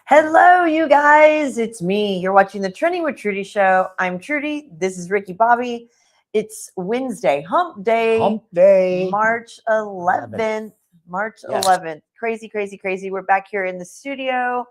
Hello, you guys. It's me. You're watching the Trending with Trudy show. I'm Trudy. This is Ricky Bobby. It's Wednesday, hump day. Hump day. March 11th. March Yes. 11th. Crazy, crazy, crazy. We're back here in the studio.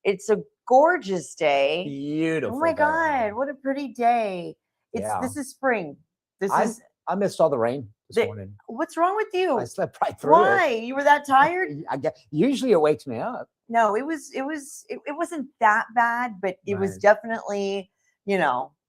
It's a gorgeous day. Beautiful. Oh my day. God, what a pretty day. This is spring. I missed all the rain this morning. What's wrong with you? I slept right through Why? it. You were that tired? I guess usually it wakes me up. No, it wasn't that bad, but it was definitely,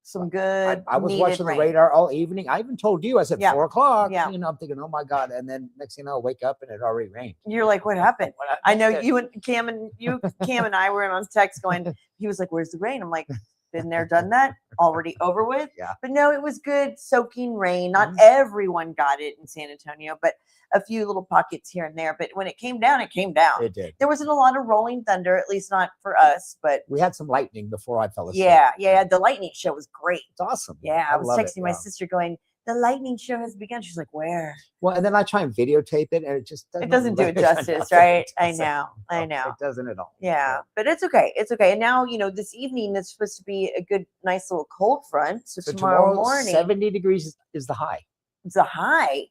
some good. I was watching rain. the radar all evening. I even told you, I said 4 o'clock. Yeah. I'm thinking, oh my God. And then next thing I wake up and it already rained. You're like, what happened? I know you and Cam and I were on text going, he was like, where's the rain? I'm like, been there, done that, already over with. Yeah. But no, it was good soaking rain. Not everyone got it in San Antonio, but a few little pockets here and there. But when it came down, it came down. It did. There wasn't a lot of rolling thunder, at least not for us. But we had some lightning before I fell asleep. Yeah. The lightning show was great. It's awesome. Yeah, I was texting my sister going, the lightning show has begun. She's like, where? Well, and then I try and videotape it, and it just doesn't do it justice, right? I know. It doesn't at all. Yeah, but it's okay. It's okay. And now, this evening is supposed to be a good, nice little cold front. So tomorrow morning, 70 degrees is the high. It's a high.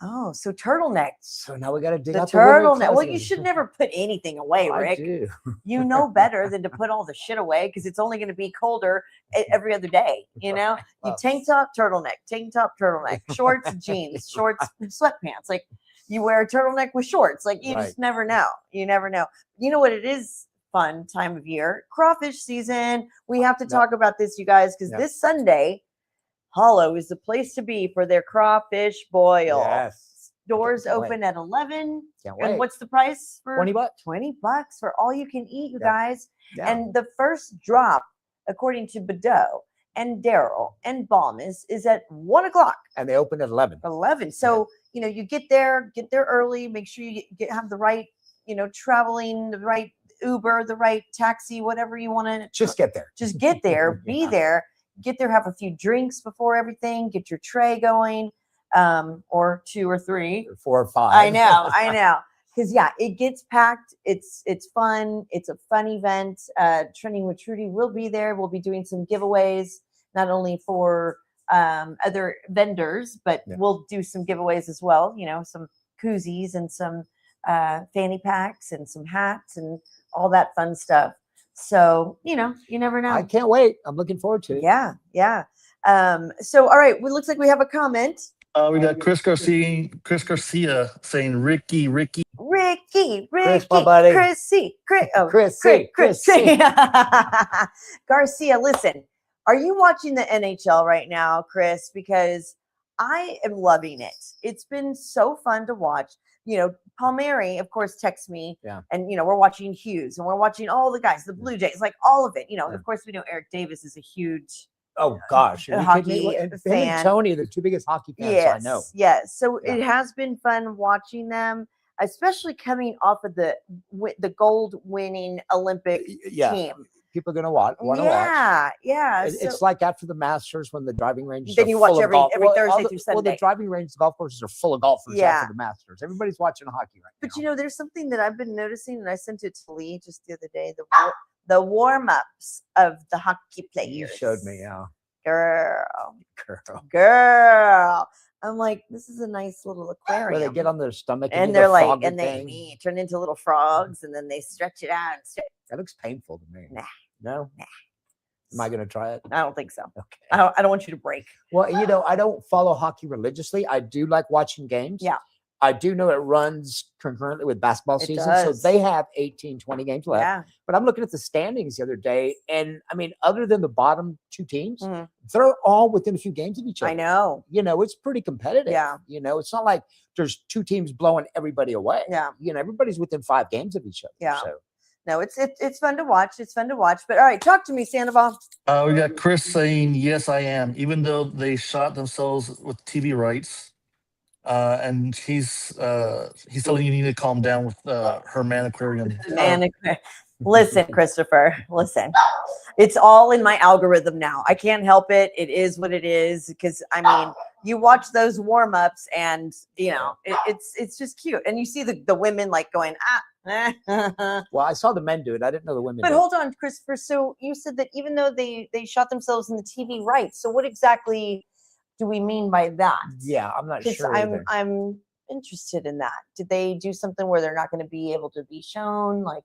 Oh, so turtleneck. So now we got to dig the up turtleneck. Well, you should never put anything away, Rick. I do. You know better than to put all the shit away because it's only going to be colder every other day. You tank top, turtleneck, shorts, jeans, shorts, sweatpants. Like you wear a turtleneck with shorts. Like you just never know. You never know. You know what it is? Fun time of year, crawfish season. We have to talk about this, you guys, because this Sunday, Hollow is the place to be for their crawfish boil. Yes. Doors open at 11. Can't wait. And what's the price for $20? $20 for all you can eat, you guys. Yeah. And the first drop, according to Badeau and Daryl and Baum, is at 1 o'clock. And they open at 11. 11. So, you get there early, make sure you have the right, traveling, the right Uber, the right taxi, whatever you want to. Just get there. Just get there, be there. Get there, have a few drinks before everything, get your tray going, or 2 or 3. Or 4 or 5. I know. Because, it gets packed. It's fun. It's a fun event. Trending with Trudy will be there. We'll be doing some giveaways, not only for other vendors, but we'll do some giveaways as well. Some koozies and some fanny packs and some hats and all that fun stuff. So, you never know. I can't wait. I'm looking forward to it. Yeah. So, all right. It looks like we have a comment. We got Chris Garcia saying, Ricky. Chris, my buddy. Chrissy. Garcia, listen, are you watching the NHL right now, Chris? Because I am loving it. It's been so fun to watch. Palmieri, of course, texts me, and we're watching Hughes, and we're watching all the guys, the Blue Jays, like all of it. Of course, we know Eric Davis is a huge hockey fan. Him and Tony are the 2 biggest hockey fans I know. Yes. So it has been fun watching them, especially coming off of the gold winning Olympic team. People are going to want to watch. Yeah. It's like after the Masters when the driving ranges. Then you watch every Thursday through Sunday. Well, the driving range golf courses are full of golfers after the Masters. Everybody's watching hockey right now. But there's something that I've been noticing, and I sent it to Lee just the other day. The warm-ups of the hockey players. You showed me, Girl. I'm like, this is a nice little aquarium. Where they get on their stomach and they're like, and they turn into little frogs, and then they stretch it out. That looks painful to me. Nah. No? Nah. Am I going to try it? I don't think so. Okay. I don't want you to break. Well, I don't follow hockey religiously. I do like watching games. Yeah. I do know it runs concurrently with basketball season. Does. So they have 18, 20 games left. Yeah. But I'm looking at the standings the other day. And I mean, other than the bottom 2 teams, they're all within a few games of each other. I know. It's pretty competitive. Yeah. It's not like there's 2 teams blowing everybody away. Yeah. Everybody's within 5 games of each other. Yeah. So. No, it's fun to watch. It's fun to watch. But all right, talk to me, Sandoval. We got Chris saying, yes, I am, even though they shot themselves with TV rights. And he's telling you need to calm down with her aquarium. Listen, Christopher, listen. It's all in my algorithm now. I can't help it. It is what it is. Because you watch those warm-ups and it's just cute. And you see the women like going, But Well, I saw the men do it. I didn't know the women. did. hold on, Christopher. So you said that even though they shot themselves in the TV rights, so what exactly do we mean by that? Yeah, I'm not Because sure either. I'm interested in that. Did they do something where they're not going to be able to be shown? Like,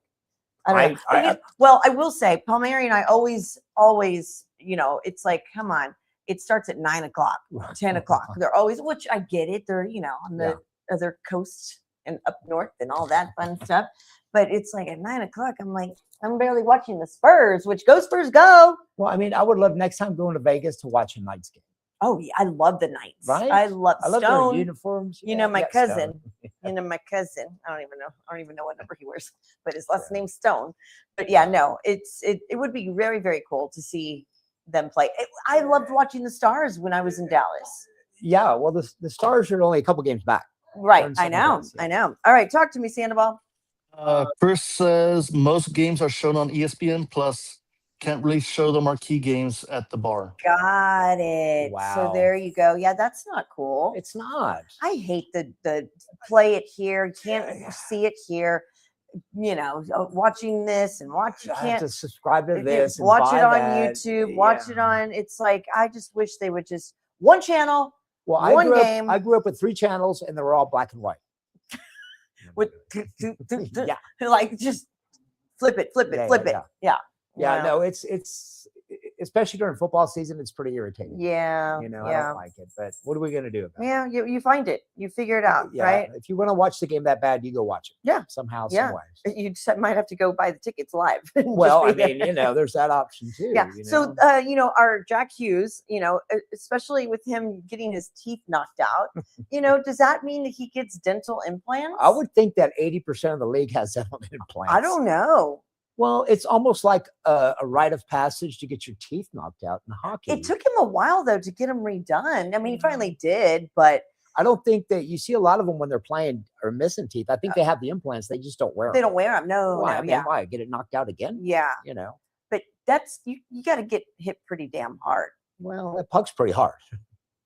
I don't know. Well, I will say, Palmieri and I always, it's like, come on, it starts at 9 o'clock, 10 o'clock. They're always, which I get it. They're, on the other coast and up north and all that fun stuff. But it's like at 9 o'clock, I'm like, I'm barely watching the Spurs, which go Spurs go. Well, I mean, I would love next time going to Vegas to watch a Knights game. Oh yeah, I love the Knights. Right? I love their Stone. uniforms. My cousin. My cousin. I don't even know what number he wears, but his last name's Stone. But yeah, no, it would be very, very cool to see them play. I loved watching the Stars when I was in Dallas. Yeah, well, the Stars are only a couple games back. Right, I know. All right, talk to me, Sandoval. Chris says most games are shown on ESPN Plus. Can't really show the marquee games at the bar. Got it. Wow. So there you go. Yeah, that's not cool. It's not. I hate the play it here. You can't see it here. Watching this and watch. I have to subscribe to this. Watch it on that. YouTube. Watch it on. It's like I just wish they would just one channel. Well, one game. I grew up with 3 channels, and they were all black and white. With like just flip it. Yeah. Yeah, no, it's especially during football season, it's pretty irritating. Yeah. I don't like it, but what are we going to do about it? Yeah, you find it. You figure it out, right? If you want to watch the game that bad, you go watch it. Yeah. Somehow, Yeah. some way. You just might have to go buy the tickets live. Well, I mean, there's that option too. Yeah. So, our Jack Hughes, especially with him getting his teeth knocked out, does that mean that he gets dental implants? I would think that 80% of the league has dental implants. I don't know. Well, it's almost like a rite of passage to get your teeth knocked out in hockey. It took him a while, though, to get them redone. I mean, he finally did, but I don't think that you see a lot of them when they're playing or missing teeth. I think they have the implants. They just don't wear them. They don't wear them. No. Why? No, Why? Get it knocked out again? Yeah. But that's, you got to get hit pretty damn hard. Well, that puck's pretty hard.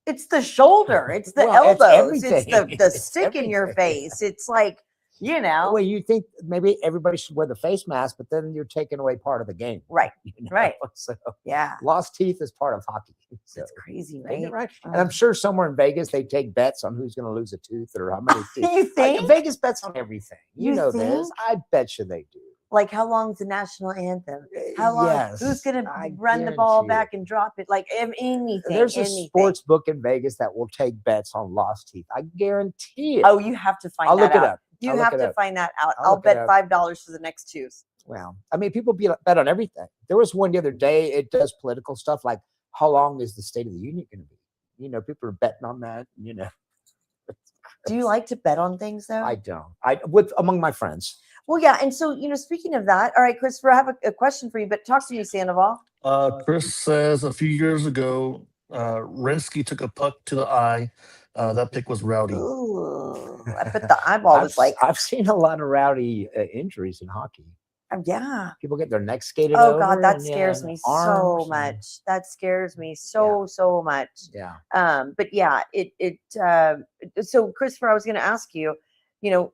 It's the shoulder. It's the elbows. It's the stick in your face. It's like, Well, you think maybe everybody should wear the face mask, but then you're taking away part of the game. Right. Right. So yeah. Lost teeth is part of hockey. So, that's crazy, right? Right. And I'm sure somewhere in Vegas they take bets on who's going to lose a tooth or how many teeth. You think? Vegas bets on everything. You know think? this. I bet you they do. Like how long's the national anthem? How long? Yes, who's going to run the ball back and drop it? Like anything. There's a sports book in Vegas that will take bets on lost teeth. I guarantee it. Oh, you have to find I'll that look out. it up. You have to find that out. I'll bet $5 for the next 2. Well, I mean, people bet on everything. There was one the other day. It does political stuff like how long is the State of the Union going to be? People are betting on that. Do you like to bet on things though? I don't. Among my friends. Well, yeah. And so, speaking of that, all right, Christopher, I have a question for you, but talk to me, Sandoval. Chris says a few years ago, Renski took a puck to the eye. That pick was Rowdy. Ooh, I bet the eyeball was like. I've seen a lot of Rowdy injuries in hockey. Yeah. People get their necks skated over. Oh God, that scares me so much. That scares me so much. Yeah. But yeah, so Christopher, I was going to ask you,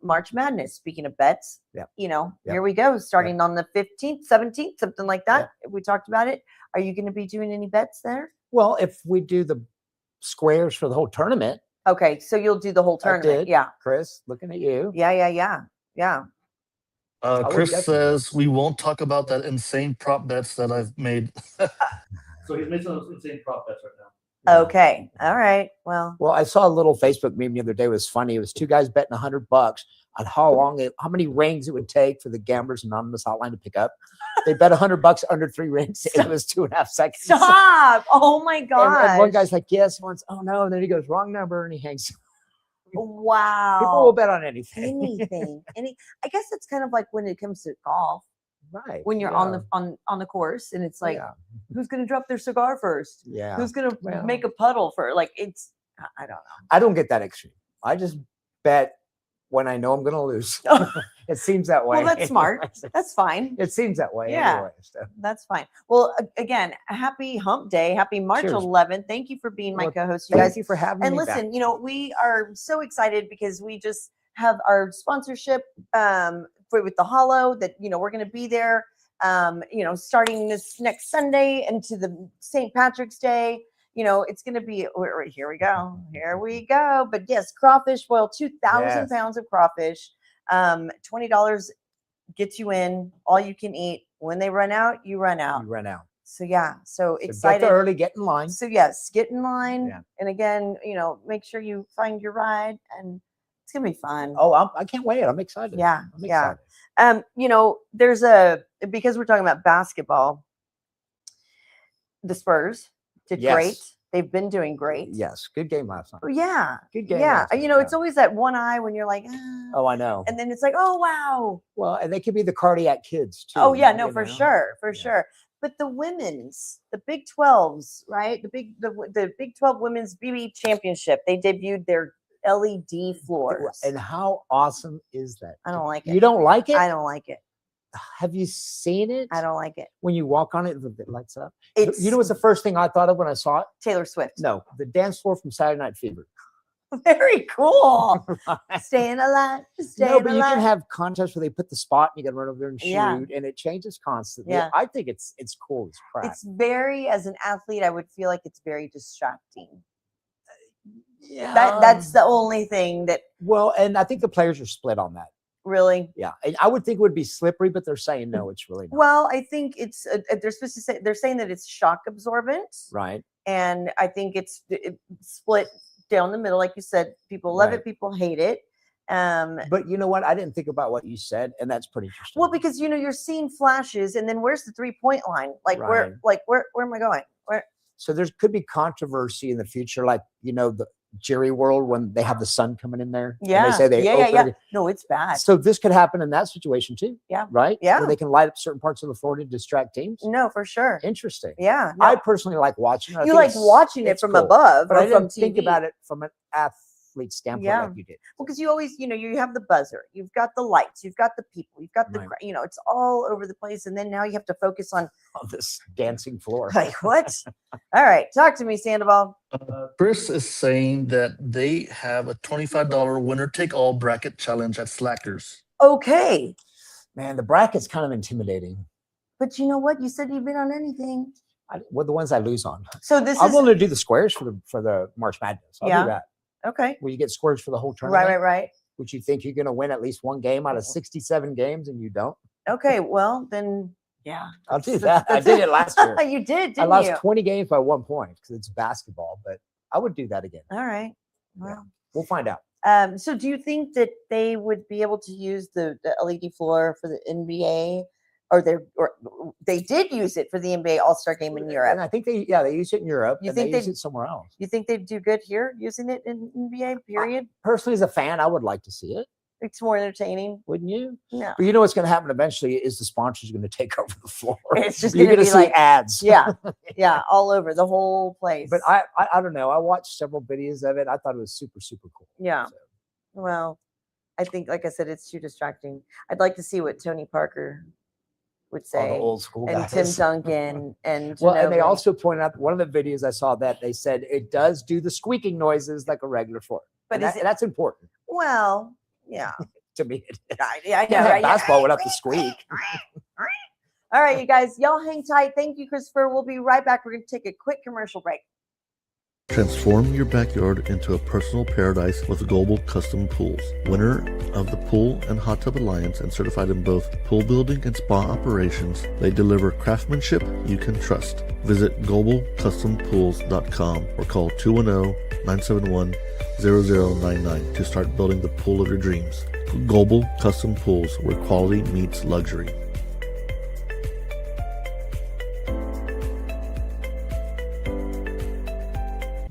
March Madness, speaking of bets, here we go, starting on the 15th, 17th, something like that. Yeah. We talked about it. Are you going to be doing any bets there? Well, if we do the squares for the whole tournament. Okay. So you'll do the whole tournament. Yeah. Chris, looking at you. Yeah. Chris says we won't talk about that insane prop bets that I've made. So he's made some insane prop bets right now. Okay. All right. Well, I saw a little Facebook meme the other day. It was funny. It was 2 guys betting $100 on how many rings it would take for the Gamblers Anonymous hotline to pick up. They bet $100 under 3 rings. And it was 2.5 seconds. Stop! Oh my god! And one guy's like, yes. One's, oh no. And then he goes, wrong number, and he hangs. Wow. People will bet on anything. Anything. I guess it's kind of like when it comes to golf. Right. When you're on the course and it's like, who's going to drop their cigar first? Yeah. Who's going to make a puddle for it's, I don't know. I don't get that extreme. I just bet when I know I'm going to lose. It seems that way. Well, that's smart. That's fine. It seems that way. Yeah. Anyway, so. That's fine. Well, again, happy hump day. Happy March 11th. Thank you for being my co-host, you guys. Thank you for having me. And listen, we are so excited because we just have our sponsorship with the Hollow that, we're going to be there, starting this next Sunday into the St. Patrick's Day. It's going to be, here we go. But yes, crawfish boil, 2,000 pounds of crawfish, $20 gets you in, all you can eat. When they run out, you run out. So yeah, so excited. Get there early, get in line. So yes, get in line. Yeah. And again, make sure you find your ride, and it's going to be fun. Oh, I can't wait. I'm excited. Yeah. I'm excited. There's because we're talking about basketball, the Spurs did great. They've been doing great. Yes. Good game last night. Yeah. Good game. Yeah. It's always that one eye when you're like, oh, I know. And then it's like, oh, wow. Well, and they could be the cardiac kids too. Oh, yeah. No, for sure. But the women's, the Big 12s, right? The Big 12 Women's BB Championship, they debuted their LED floors. And how awesome is that? I don't like it. You don't like it? I don't like it. Have you seen it? I don't like it. When you walk on it, it lights up. What's the first thing I thought of when I saw it? Taylor Swift. No, the dance floor from Saturday Night Fever. Very cool. Staying alive. You can have contests where they put the spot and you got to run over there and shoot, and it changes constantly. Yeah. I think it's cool as crap. It's very, as an athlete, I would feel like it's very distracting. Yeah, that's the only thing that. Well, and I think the players are split on that. Really? Yeah, and I would think it would be slippery, but they're saying no, it's really not. Well, I think it's they're supposed to say, they're saying that it's shock absorbent, right? And I think it's split down the middle, like you said. People love it, people hate it. But you know what? I didn't think about what you said, and that's pretty interesting. Well, because you're seeing flashes, and then where's the 3-point line? Like where am I going? Where? So there could be controversy in the future, like the Jerry World when they have the sun coming in there. Yeah. And they say No, it's bad. So this could happen in that situation too. Yeah. Right? Yeah. Where they can light up certain parts of the floor to distract teams. No, for sure. Interesting. Yeah. No. I personally like watching it. You like watching it from above, but I didn't TV. think about it from an athlete standpoint like you did. Well, because you always, you have the buzzer, you've got the lights, you've got the people, you've got the, it's all over the place. And then now you have to focus on this dancing floor. Like what? All right. Talk to me, Sandoval. Chris is saying that they have a $25 winner take all bracket challenge at Slackers. Okay. Man, the bracket's kind of intimidating. But you know what? You said you've been on anything. Well, the ones I lose on. So I'm willing to do the squares for the March Madness. I'll do that. Okay. Where you get squares for the whole tournament. Right. Which you think you're going to win at least one game out of 67 games, and you don't. Okay. Well, then, yeah. I'll do that. I did it last year. You did, didn't you? I lost 20 games by 1 point because it's basketball, but I would do that again. All right. Well, we'll find out. So do you think that they would be able to use the LED floor for the NBA? Or they did use it for the NBA All-Star game in Europe. And I think they use it in Europe. You think they use it somewhere else? You think they'd do good here using it in NBA, period? Personally, as a fan, I would like to see it. It's more entertaining. Wouldn't you? No. But you know what's going to happen eventually is the sponsors are going to take over the floor. It's just you're going to see like ads. Yeah, all over the whole place. But I don't know. I watched several videos of it. I thought it was super, super cool. Yeah. So. Well, I think, like I said, it's too distracting. I'd like to see what Tony Parker would say, the old school and guys. Tim Duncan and and they also pointed out one of the videos I saw that they said it does do the squeaking noises like a regular floor, but that's important. Well, yeah, to me, I know. Basketball without the squeak. All right, you guys, y'all hang tight. Thank you, Christopher. We'll be right back. We're going to take a quick commercial break. Transform your backyard into a personal paradise with Global Custom Pools. Winner of the Pool and Hot Tub Alliance and certified in both pool building and spa operations, they deliver craftsmanship you can trust. Visit globalcustompools.com or call 210-971-0099 to start building the pool of your dreams. Global Custom Pools, where quality meets luxury.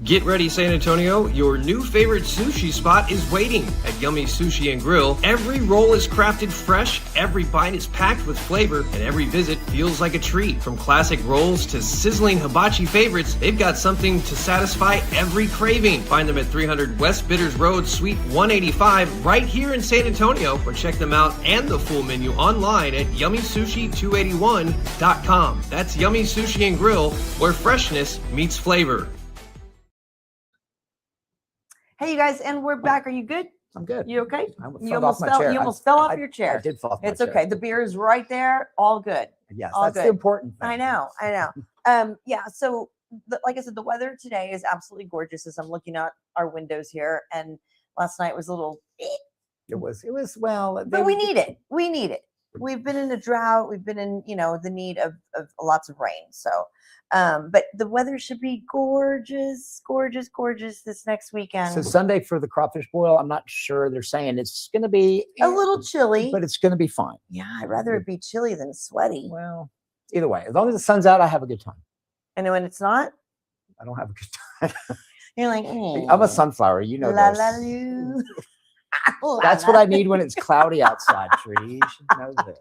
Get ready, San Antonio. Your new favorite sushi spot is waiting at Yummy Sushi and Grill. Every roll is crafted fresh, every bite is packed with flavor, and every visit feels like a treat. From classic rolls to sizzling hibachi favorites, they've got something to satisfy every craving. Find them at 300 West Bitters Road, Suite 185, right here in San Antonio, or check them out and the full menu online at yummysushi281.com. That's Yummy Sushi and Grill, where freshness meets flavor. Hey, you guys, and we're back. Are you good? I'm good. You okay? I You fell off almost my fell. chair. You almost fell off I- your chair. I did fall off my It's chair. okay. The beer is right there. All good. Yes, all that's the good. important thing. I know. Yeah. So, like I said, the weather today is absolutely gorgeous as I'm looking out our windows here. And last night was a little, It was well, but we need it. We need it. We've been in a drought. We've been in, the need of lots of rain. So, but the weather should be gorgeous, gorgeous, gorgeous this next weekend. So Sunday for the crawfish boil, I'm not sure. They're saying it's going to be a little chilly, but it's going to be fine. yeah, I'd rather it be chilly than sweaty. Well, either way, as long as the sun's out, I have a good time. And when it's not, I don't have a good time. you're like, I'm a sunflower. You know la this. la loo. That's what I need when it's cloudy outside, Trudy. You should know this.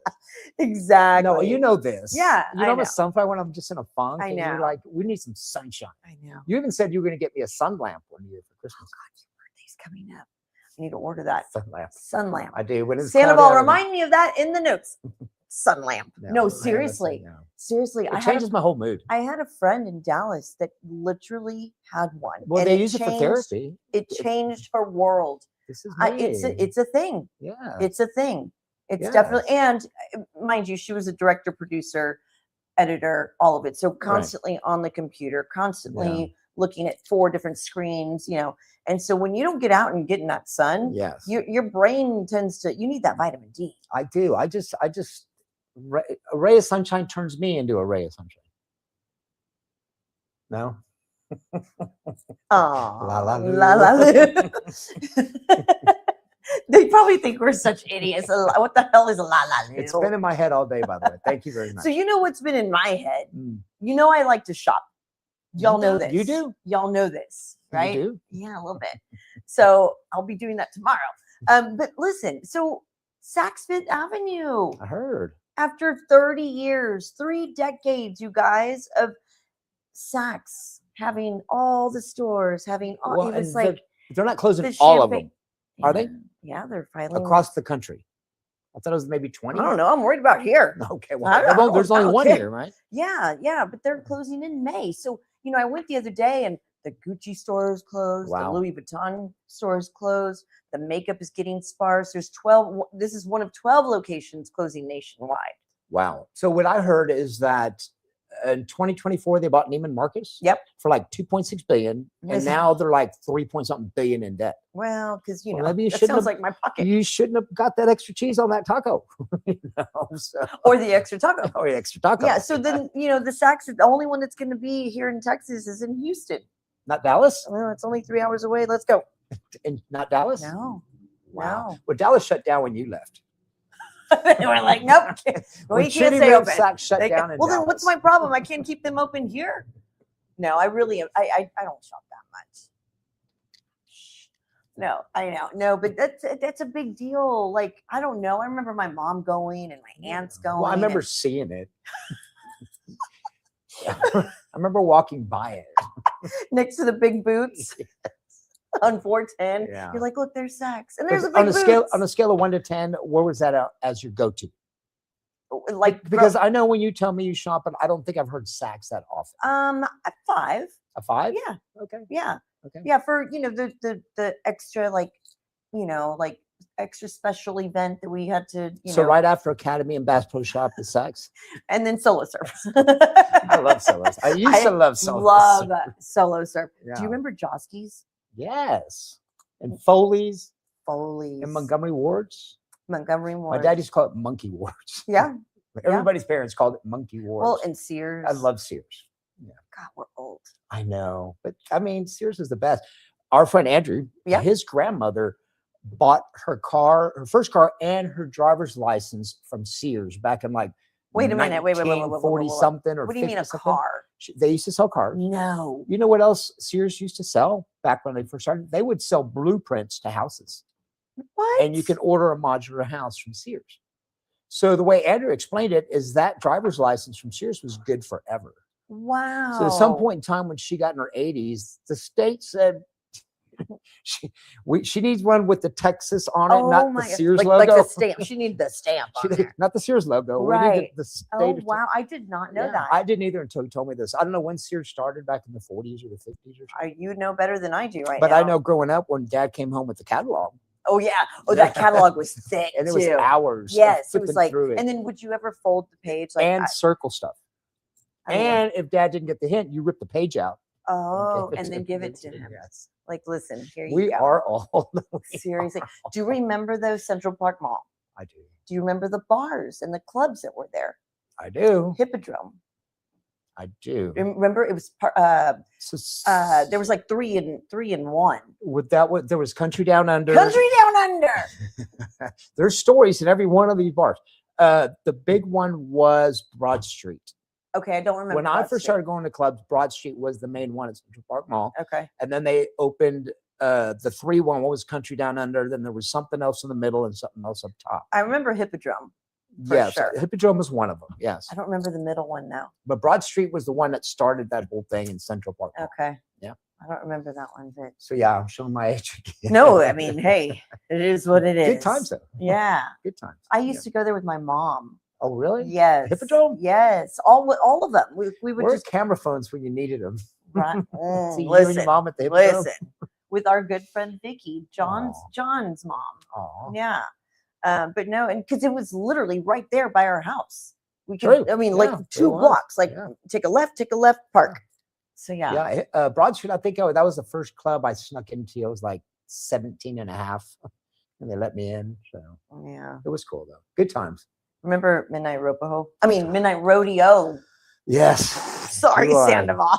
Exactly. No, you know this. Yeah, You know I I'm know. a sunflower when I'm just in a funk. I And you're know. like, we need some sunshine. I know. You even said you were going to get me a sun lamp one year for Christmas. Birthday's coming up. I need to order that Sun lamp. sun lamp. I do. When it's Sandoval, cloudy out, remind me of that in the notes. Sun lamp. No, No, I haven't seriously. said no. Seriously. It changes my whole mood. I had a friend in Dallas that literally had one. Well, and they use it for changed- therapy. It changed her world. This is It's a thing. yeah. It's a thing. It's Yes. definitely, and mind you, she was a director, producer, editor, all of it. So constantly on the computer, constantly looking at 4 different screens, And so when you don't get out and get in that sun, Yes. your brain tends to, you need that vitamin D. I do. I just a ray of sunshine turns me into a ray of sunshine. No? Oh, La la loo. la la loo. They probably think we're such idiots. What the hell is a la la loo? It's been in my head all day, by the way. Thank you very much. So you know what's been in my head? Mm. I like to shop. Y'all know this. You do? Y'all know this, right? You do? Yeah, a little bit. So I'll be doing that tomorrow. But listen, so Saks Fifth Avenue, I heard. after 30 years, 3 decades, you guys, of Saks having all the stores, having all, Well, it was and like they're not closing the all of champagne- them. Are they? Yeah, they're finally Across the country. I thought it was maybe 20. I don't know. I'm worried about here. Okay, I well, don't- there's I only don't one care. here, right? Yeah, but they're closing in May. So, I went the other day and the Gucci store is closed, Wow. the Louis Vuitton store is closed, the makeup is getting sparse. There's 12. This is one of 12 locations closing nationwide. Wow. So what I heard is that in 2024 they bought Neiman Marcus. Yep. For like 2.6 billion, and Yes. now they're like 3-point-something billion in debt. Well, because Well, maybe you that shouldn't sounds have- like my pocket You shouldn't have got that extra cheese on that taco. So, or the extra taco. oh, yeah, extra taco. Yeah. So then, the Saks, the only one that's going to be here in Texas is in Houston. Not Dallas? Well, it's only 3 hours away. Let's go. And not Dallas? No. Wow. Well, Dallas shut down when you left. They were like, nope. When We can't Shitty stay Red open. Sox shut They down ca- in well, then what's my Dallas. problem? I can't keep them open here. No, I really am. I don't shop that much. No, I know. No, but that's a big deal. Like, I don't know. I remember my mom going and my aunts going. Well, I remember and- seeing it. I remember walking by it. next to the big boots on 410. Yeah. You're like, look, there's Saks. And there's a But big on a scale Boots. on a scale of 1 to 10, where was that as your go-to? Like, Because I know when you tell me you shop, and I don't think I've heard Saks that often. at 5. A 5? Yeah. Okay. Yeah. Okay. Yeah. For, the extra, like extra special event that we had to, So right after Academy and Bass Pro Shop is Saks. and then solo service. I love Solos. I used to love Solos. Love solo surf. Do Yeah. you remember Joski's? Yes. And Foley's Foley's. and Montgomery Wards. Montgomery My Ward. dad used to call it Monkey Wards. Yeah. Everybody's parents called it Monkey Wards. Well, and Sears. I love Sears. God, we're old. I know. But I mean, Sears is the best. Our friend Andrew, Yeah. his grandmother bought her first car and her driver's license from Sears back in like Wait a minute. Wait. 40 something or What do you mean 50 a something. car? They used to sell cars. No. You know what else Sears used to sell back when they first started? They would sell blueprints to houses. What? And you can order a modular house from Sears. So the way Andrew explained it is that driver's license from Sears was good forever. Wow. So at some point in time when she got in her 80s, the state said she needs one with the Texas on it, not the God. Sears like, logo. Like the stamp. She needed the stamp She on did- there. not the Sears logo. We Right. needed the state Oh, of wow. I did not know Yeah, that. I didn't either until he told me this. I don't know when Sears started back in the 40s or the 50s or something. You know better than I do right But now. I know growing up when Dad came home with the catalog, Oh yeah. Oh, that catalog was thick and it too. was hours. of Yes, it was flipping like. through it. And then would you ever fold the page like? and circle stuff. I mean, And if Dad didn't get the hint, you rip the page out. oh, give it and to then give him. it to him. Yes. Like, listen, here you We go. are all. Seriously. Do you remember those Central Park Mall? I do. Do you remember the bars and the clubs that were there? I do. Hippodrome. I do. Remember, it was So, there was like three and one. with that, there was Country Down Under. Country Down Under. There's stories in every one of these bars. The big one was Broad Street. Okay, I don't remember. When I Broad first Street. started going to clubs, Broad Street was the main one at Central Park Mall. Okay. And then they opened the 3-1. What was Country Down Under? Then there was something else in the middle and something else up top. I remember Hippodrome. For Yes, sure. Hippodrome was one of them. Yes, I don't remember the middle one now. but Broad Street was the one that started that whole thing in Central Park Mall. Okay. Yeah. I don't remember that one, but So yeah, I'm showing my age again. no, I mean, hey, it is what it is. Good times though. Yeah. Good times. I used to go there with my mom. Oh really? Yes. Hippodrome? Yes. All of them. We would Where's just camera phones when you needed them? right. See you and your Listen. mom at the Hippodrome? Listen. With our good friend Vicky, John's Aw. John's mom. Aw. Yeah. But no, and because it was literally right there by our house. We could, True. I mean, Yeah, like it 2 was. blocks, like Yeah. take a left, park. So yeah. Yeah, Broad Street, I think that was the first club I snuck into. I was like 17 and a half, and they let me in. So Yeah. it was cool, though. Good times. Remember Midnight Ropo? I mean, Midnight Rodeo. Yes. Sorry, do I. Sandoval.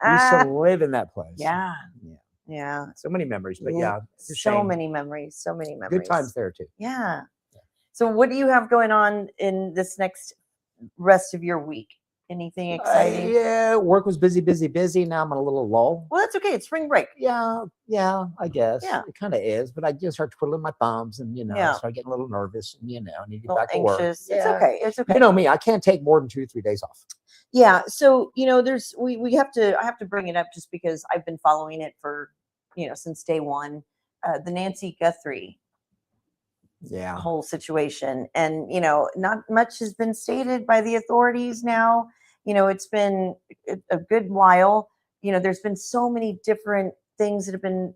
Used to live in that place. Yeah. Yeah. Yeah. So many memories, but Yeah, yeah, it's a So shame. many memories. So many memories. Good times there, too. Yeah. So what do you have going on in this next rest of your week? Anything exciting? Yeah, work was busy. Now I'm on a little lull. Well, that's okay. It's spring break. Yeah, I guess. Yeah. It kind of is, but I just start twiddling my thumbs and, Yeah. start getting a little nervous and, I need to A get little back to work. anxious. It's Yeah. okay. It's okay. You know me, I can't take more than 2 or 3 days off. Yeah. So, there's we have to I have to bring it up just because I've been following it for, since day one. The Nancy Guthrie Yeah. whole situation. And, not much has been stated by the authorities now. It's been a good while. There's been so many different things that have been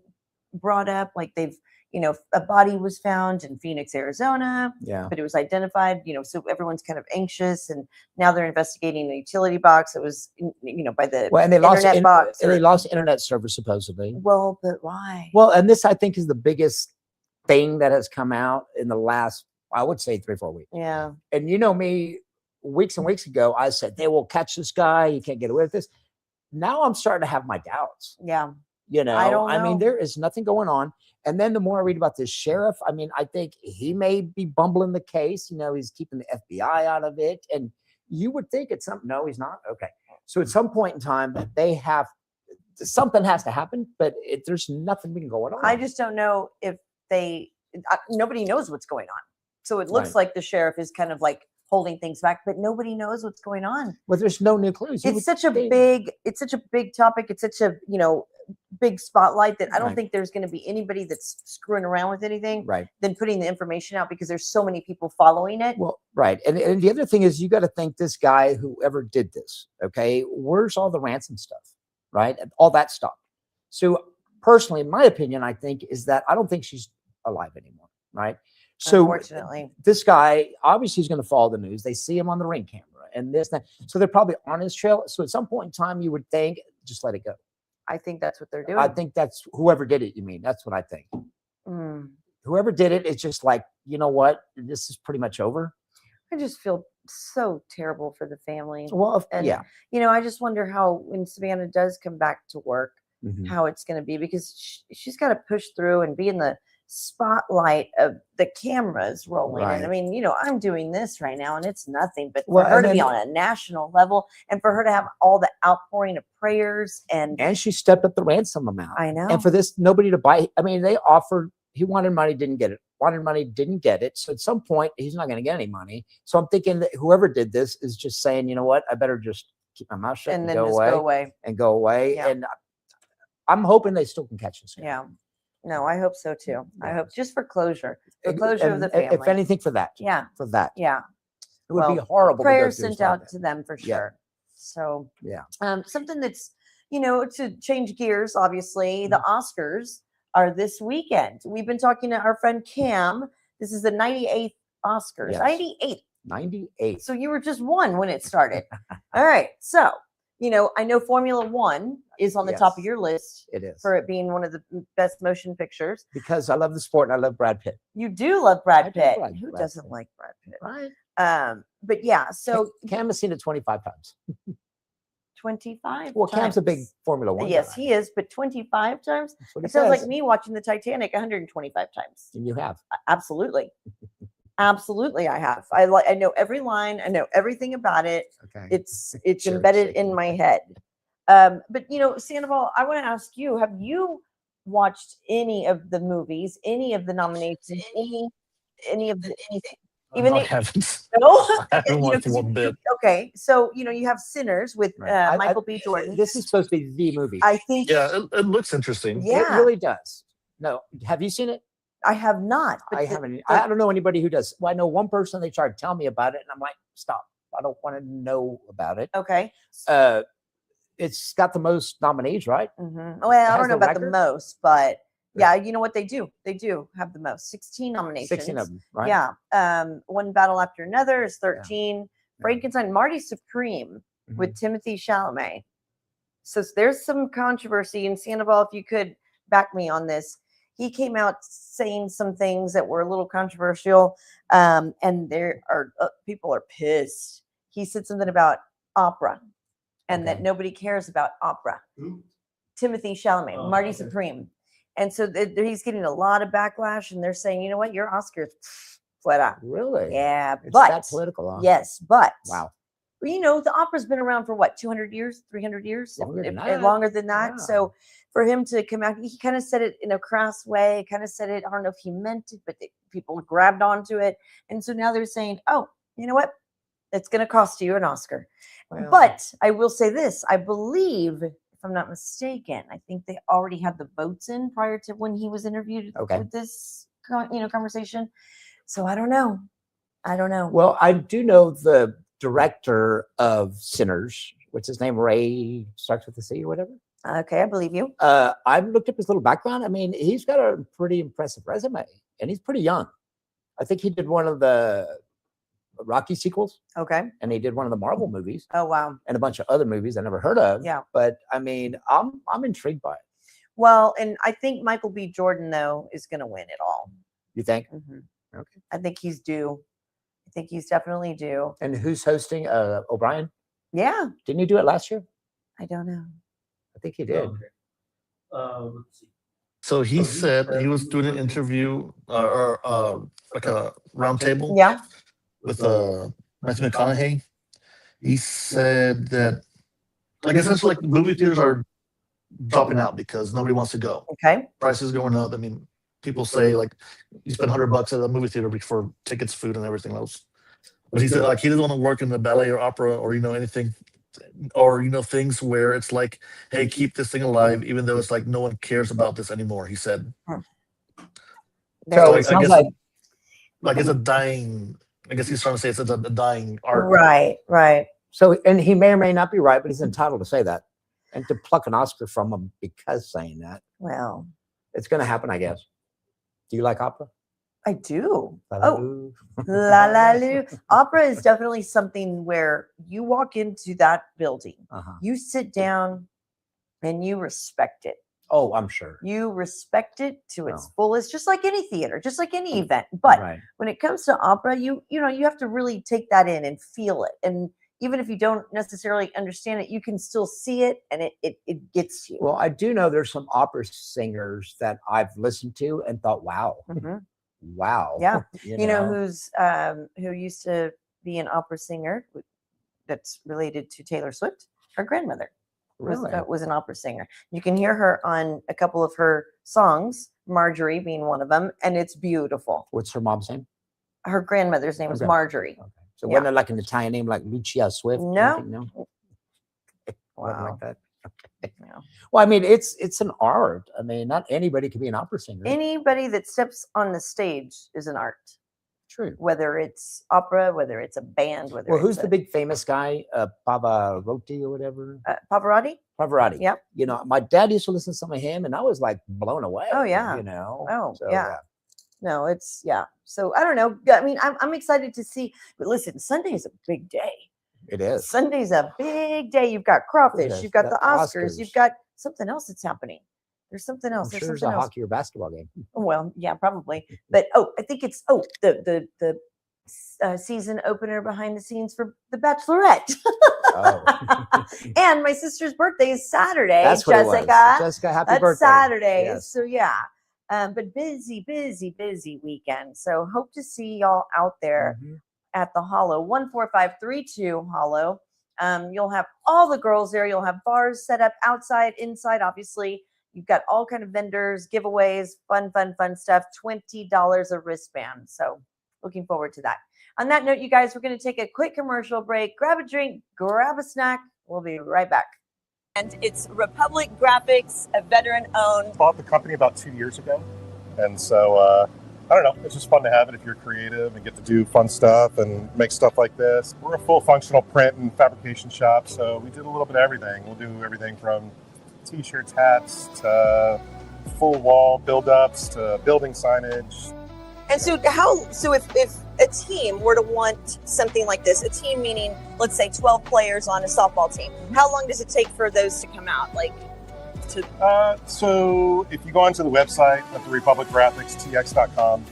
brought up. Like a body was found in Phoenix, Arizona, Yeah. but it was identified, so everyone's kind of anxious. And now they're investigating the utility box. It was, by the Well, and they lost internet box. and they lost internet service supposedly. Well, but why? Well, and this I think is the biggest thing that has come out in the last, I would say, 3 or 4 weeks. Yeah. And you know me, weeks and weeks ago, I said they will catch this guy. You can't get away with this. Now I'm starting to have my doubts. Yeah. I don't mean, know. there is nothing going on. And then the more I read about this sheriff, I mean, I think he may be bumbling the case. He's keeping the FBI out of it. And you would think it's something. No, he's not. Okay. So at some point in time, something has to happen, but there's nothing been going on. I just don't know if nobody knows what's going on. So it looks Right. like the sheriff is kind of like holding things back, but nobody knows what's going on. Well, there's no new clues. You It's would such a think- big topic. It's such a, big spotlight that I don't Right. think there's going to be anybody that's screwing around with anything Right. than putting the information out because there's so many people following it. Well, right. And the other thing is you got to think this guy, whoever did this, okay, where's all the ransom stuff, right? And all that stuff. So personally, in my opinion, I think is that I don't think she's alive anymore, right? So Unfortunately. this guy, obviously he's going to follow the news. They see him on the Ring camera and this, that. So they're probably on his trail. So at some point in time, you would think, just let it go. I think that's what they're doing. I think that's whoever did it, you mean. That's what I think. Mm. Whoever did it, it's just like, you know what? This is pretty much over. I just feel so terrible for the family. Well, And, yeah. I just wonder how when Savannah does come back to work, Mhm. how it's going to be because she's got to push through and be in the spotlight of the cameras rolling. And I Right. mean, I'm doing this right now and it's nothing, but for Well, her and to be then- on a national level and for her to have all the outpouring of prayers and And she stepped up the ransom amount. I know. And for this, nobody to buy. I mean, they offered, he wanted money, didn't get it. Wanted money, didn't get it. So at some point, he's not going to get any money. So I'm thinking that whoever did this is just saying, you know what? I better just keep my mouth shut and and, then go, just away go away. and go away. Yeah. And I'm hoping they still can catch this guy. Yeah. No, I hope so too. I Yeah. hope just for closure. For And- closure of the and family. If anything, for that. Yeah. For that. Yeah. It would be Well, horrible. to go Prayers through sent stuff like out that. to them for Yeah. sure. So Yeah. something that's to change gears, obviously, the Oscars are this weekend. We've been talking to our friend Cam. This is the 98th Oscars. Yes. 98. 98. So you were just one when it started. All right. So, I know Formula One is on the top of Yes, your list it is. for it being one of the best motion pictures. Because I love the sport and I love Brad Pitt. You do love Brad I do Pitt. like Who Brad doesn't Pitt. like Brad Pitt? Right. But yeah, so Cam has seen it 25 times. 25 Well, Cam's a big times. Formula One Yes, guy. he is, but 25 times? That's what he It sounds like says. me watching the Titanic 125 times. And you have. Absolutely. Absolutely, I have. I know every line. I know everything about it. Okay. It's Sure, embedded shaking. in my head. But Sandoval, I want to ask you: have you watched any of the movies, any of the nominations, any of the even I if- haven't. no? I haven't watched 'cause one bit. okay, so you have Sinners with Right. Michael B. Jordan. This is supposed to be the movie. I think Yeah, it looks interesting. Yeah. It really does. No, have you seen it? I have not. But I haven't. I don't know anybody who does. Well, I know one person. They tried to tell me about it, and I'm like, stop. I don't want to know about it. Okay. It's got the most nominees, right? Well, I has don't know the about the record? most, but yeah, you know what they do? They do have the most. 16 nominations. 16 of them, right? Yeah. One Battle After Another is 13. Yeah. Frankenstein, Marty Supreme with Timothy Chalamet. So there's some controversy. And Sandoval, if you could back me on this, he came out saying some things that were a little controversial, and there are people are pissed. He said something about opera, and that nobody cares about opera. Timothy Chalamet, Marty Supreme. And so he's getting a lot of backlash, and they're saying, you know what, your Oscars flat out. Really? Yeah, It's but that political, huh? yes, but Wow. the opera's been around for what, 200 years, 300 years, Longer than if that. longer than that. Yeah. So for him to come out, he kind of said it in a crass way, kind of said it, I don't know if he meant it, but people grabbed onto it. And so now they're saying, oh, you know what? It's going to cost you an Oscar. Well, But I will say this, I believe, if I'm not mistaken, I think they already had the votes in prior to when he was interviewed with this, conversation. So I don't know. well, I do know the director of Sinners, what's his name? Ray, starts with the C or whatever. Okay, I believe you. I've looked up his little background. I mean, he's got a pretty impressive resume, and he's pretty young. I think he did one of the Rocky sequels, Okay. and he did one of the Marvel movies, Oh, wow. and a bunch of other movies I never heard of. Yeah. But I mean, I'm intrigued by it. Well, and I think Michael B. Jordan, though, is going to win it all. You think? Okay. I think he's due. I think he's definitely due. And who's hosting? O'Brien? Yeah. Didn't he do it last year? I don't know. I think he did. Let's see. So he said he was doing an interview or like a round table Yeah. with Matthew McConaughey. He said that essentially movie theaters are dropping out because nobody wants to go. Okay. Prices going up. I mean, people say you spend $100 at a movie theater for tickets, food, and everything else. But he said he doesn't want to work in the ballet or opera or anything, or things where it's like, hey, keep this thing alive, even though it's like no one cares about this anymore. He said. So I it sounds guess like it's a dying. I guess he's trying to say it's a dying art. Right. so, and he may or may not be right, but he's entitled to say that, and to pluck an Oscar from him because saying that. Well, It's going to happen, I guess. Do you like opera? I do. Oh, Ba-da-doo. la la lu. Opera is definitely something where you walk into that building, Uh-huh. you sit down, and you respect it. Oh, I'm sure. You respect it to its Oh. fullest, just like any theater, just like any event. But Right. when it comes to opera, you have to really take that in and feel it. And even if you don't necessarily understand it, you can still see it, and it gets you. Well, I do know there's some opera singers that I've listened to and thought, wow, Mhm. wow. Yeah. You You know who used to be an opera singer that's related to Taylor Swift? Her grandmother Really? was an opera singer. You can hear her on a couple of her songs, Marjorie being one of them, and it's beautiful. What's her mom's name? Her grandmother's name was Okay. Marjorie. Okay. So Yeah. wasn't it like an Italian name like Lucia Swift? or No. anything? No. Wasn't Wow. like that. Okay. No. Well, I mean, it's an art. I mean, not anybody can be an opera singer. Anybody that steps on the stage is an art, True. whether it's opera, whether it's a band, whether Well, it's who's the big famous guy? Pavarotti or whatever? Pavarotti? Pavarotti. Yep. You know, my dad used to listen to some of him, and I was like blown away. Oh, yeah. You know. Oh, So, yeah. No, it's So I don't know. I mean, I'm excited to see. But listen, Sunday is a big day. It is. Sunday's a big day. You've got crawfish. is. You've got The the Oscars. Oscars. You've got something else that's happening. There's something else. I'm There's sure there's something a else. hockey or basketball game. Well, yeah, probably. But I think it's the season opener behind the scenes for The Bachelorette. Oh. And my sister's birthday is Saturday. That's what Jessica. it was. Jessica, happy That's birthday. Saturday. Yes. So yeah. But busy weekend. So hope to see y'all out there Mhm. at the Hollow, 14532 Hollow. You'll have all the girls there. You'll have bars set up outside, inside, obviously. You've got all kind of vendors, giveaways, fun stuff. $20 a wristband. So looking forward to that. On that note, you guys, we're going to take a quick commercial break. Grab a drink, grab a snack. We'll be right back. And it's Republic Graphics, a veteran-owned. Bought the company about 2 years ago. And so, I don't know, it's just fun to have it if you're creative and get to do fun stuff and make stuff like this. We're a full functional print and fabrication shop, so we did a little bit of everything. We'll do everything from t-shirts, hats, to full wall build-ups, to building signage. And so if a team were to want something like this, a team meaning, let's say 12 players on a softball team, how long does it take for those to come out? So if you go onto the website at the Republic Graphics, tx.com,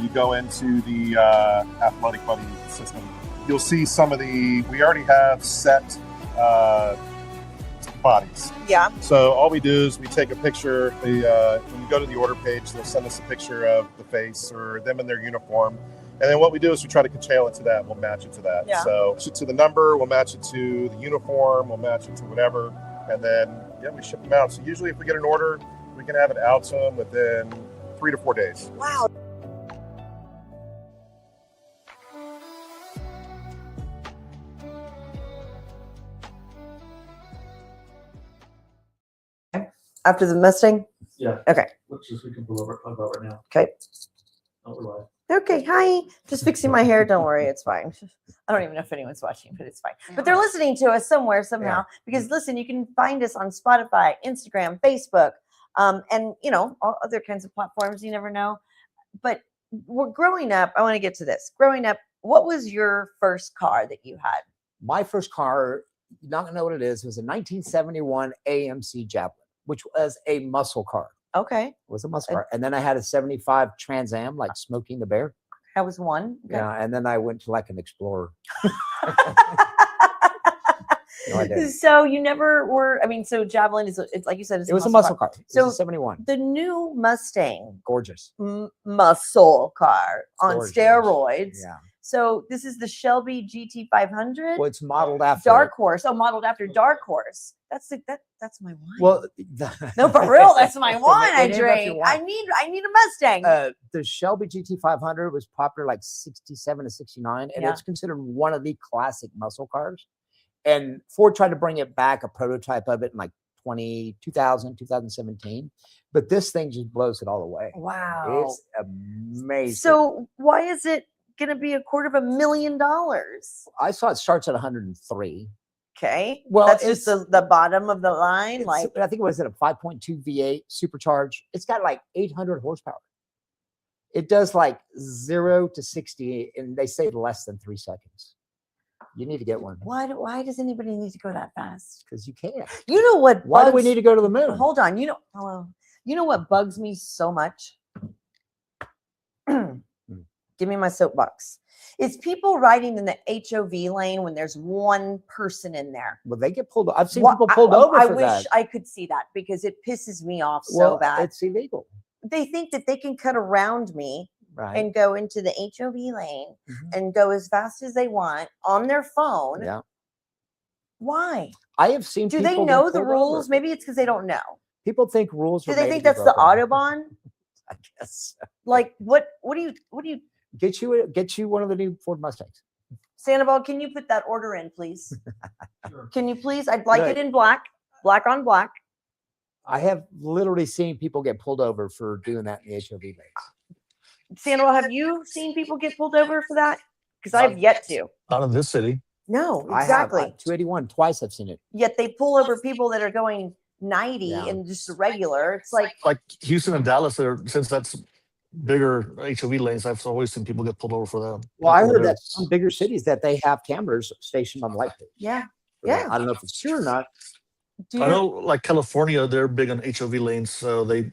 you go into the Athletic Buddy system. You'll see we already have set bodies. Yeah. So all we do is we take a picture. When you go to the order page, they'll send us a picture of the face or them in their uniform. And then what we do is we try to tailor it to that. We'll match it to that. Yeah. So match it to the number, we'll match it to the uniform, we'll match it to whatever. And then, we ship them out. So usually if we get an order, we can have it out to them within 3 to 4 days. Wow. After the Mustang? Yeah. Okay. Which is we can pull over talk about right now. Okay. Don't rely. Okay, hi. Just fixing my hair. Don't worry, it's fine. I don't even know if anyone's watching, but it's fine. But they're listening to us somewhere, somehow. Because listen, you can find us on Spotify, Instagram, Facebook, and all other kinds of platforms. You never know. But we're growing up. I want to get to this. Growing up, what was your first car that you had? My first car, you're not gonna know what it is. It was a 1971 AMC Javelin, which was a muscle car. Okay, It was a muscle car. And then I had a 75 Trans Am, like Smoking the Bear. that was one. Okay. Yeah, and then I went to like an Explorer. No, I didn't. So you never were. I mean, so Javelin it's like you said. It was a muscle car. It So was a 71. the new Mustang Gorgeous. muscle car on Gorgeous. steroids. Yeah. So this is the Shelby GT500. Well, it's modeled after Dark Horse. Oh, modeled after Dark Horse. That's my wine. Well, no, for real, that's my wine. I Name it after your drink. wine. I need a Mustang. The Shelby GT500 was popular like 67 to 69, and Yeah. it's considered one of the classic muscle cars. And Ford tried to bring it back, a prototype of it in like 2017. But this thing just blows it all away. Wow. It's amazing. So why is it going to be $250,000? I saw it starts at 103. Okay. Well, That's just the bottom of the line. I think it was at a 5.2 V8 supercharged. It's got like 800 horsepower. It does like 0 to 60, and they say less than 3 seconds. You need to get one Why does anybody need to go that fast? because you can. You know what? Why do we bugs- need to go to the moon? Hold on. You know what bugs me so much? Give me my soapbox. It's people riding in the HOV lane when there's one person in there. Well, they get pulled. I've seen Wha- people pulled over I for wish that. I could see that because it pisses me off so Well, bad. it's illegal, They think that they can cut around me right? and go into the HOV lane Mhm. and go as fast as they want on their phone. Yeah, Why? I have seen. Do people they get know the pulled rules? over. Maybe it's because they don't know. People think rules. Do are they made think to be that's the broken. Autobahn? I guess. Like what do you Get you one of the new Ford Mustangs. Sandoval, can you put that order in, please? Sure. Can you please? I'd like Good. it in black on black. I have literally seen people get pulled over for doing that in the HOV lanes. Sandoval, have you seen people get pulled over for that? Because I've yet to. Not in this city. No, I have exactly. 281 twice. I've seen it. Yet they pull over people that are going 90 Yeah. and just a regular. It's like, Houston and Dallas, since that's bigger HOV lanes, I've always seen people get pulled over for that. Well, I heard that some bigger cities that they have cameras stationed on the light pole. yeah. for that. Yeah. I don't know if it's true or not. Do you I know, like California, they're big on HOV lanes, so they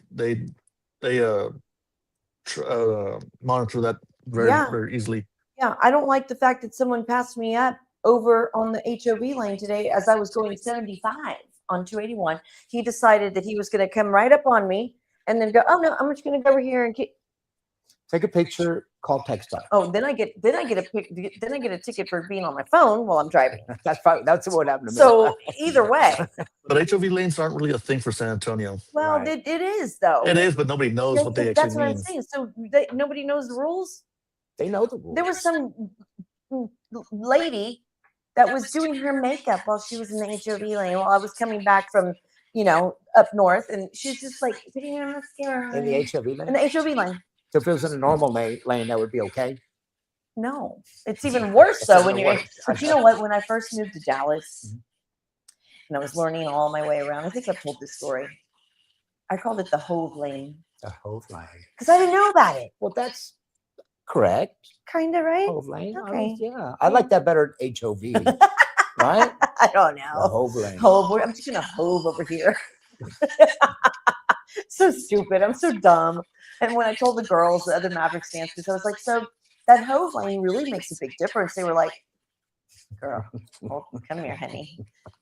monitor that Yeah. very easily. Yeah, I don't like the fact that someone passed me up over on the HOV lane today as I was going 75 on 281. He decided that he was going to come right up on me and then go, oh no, I'm just going to go over here and Take a picture, call text up. oh, then I get a ticket for being on my phone while I'm driving. That's what happened to me. So either way, But HOV lanes aren't really a thing for San Antonio. well, Right. it is though. It is, but nobody knows what they That's actually what I'm mean. saying. So nobody knows the rules. They know the rules. There was some lady that was doing her makeup while she was in the HOV lane while I was coming back from, up north, and she's just like putting her mascara in the HOV lane. in the HOV lane. So if it was in a normal lane, that would be okay. No, it's even worse though when you're. But you know what? When I first moved to Dallas, and I was learning all my way around, I think I've told this story. I called it the Hove lane The Hove lane. because I didn't know about it. Well, that's correct. Kind of right. Hove lane. Okay. Yeah, I like that better. HOV, right? I don't The know. Hove lane. Hove. I'm just gonna hove over here. So stupid. I'm so dumb. And when I told the girls, the other Mavericks dancers, I was like, so that Hove lane really makes a big difference. They were like, girl, come here, honey.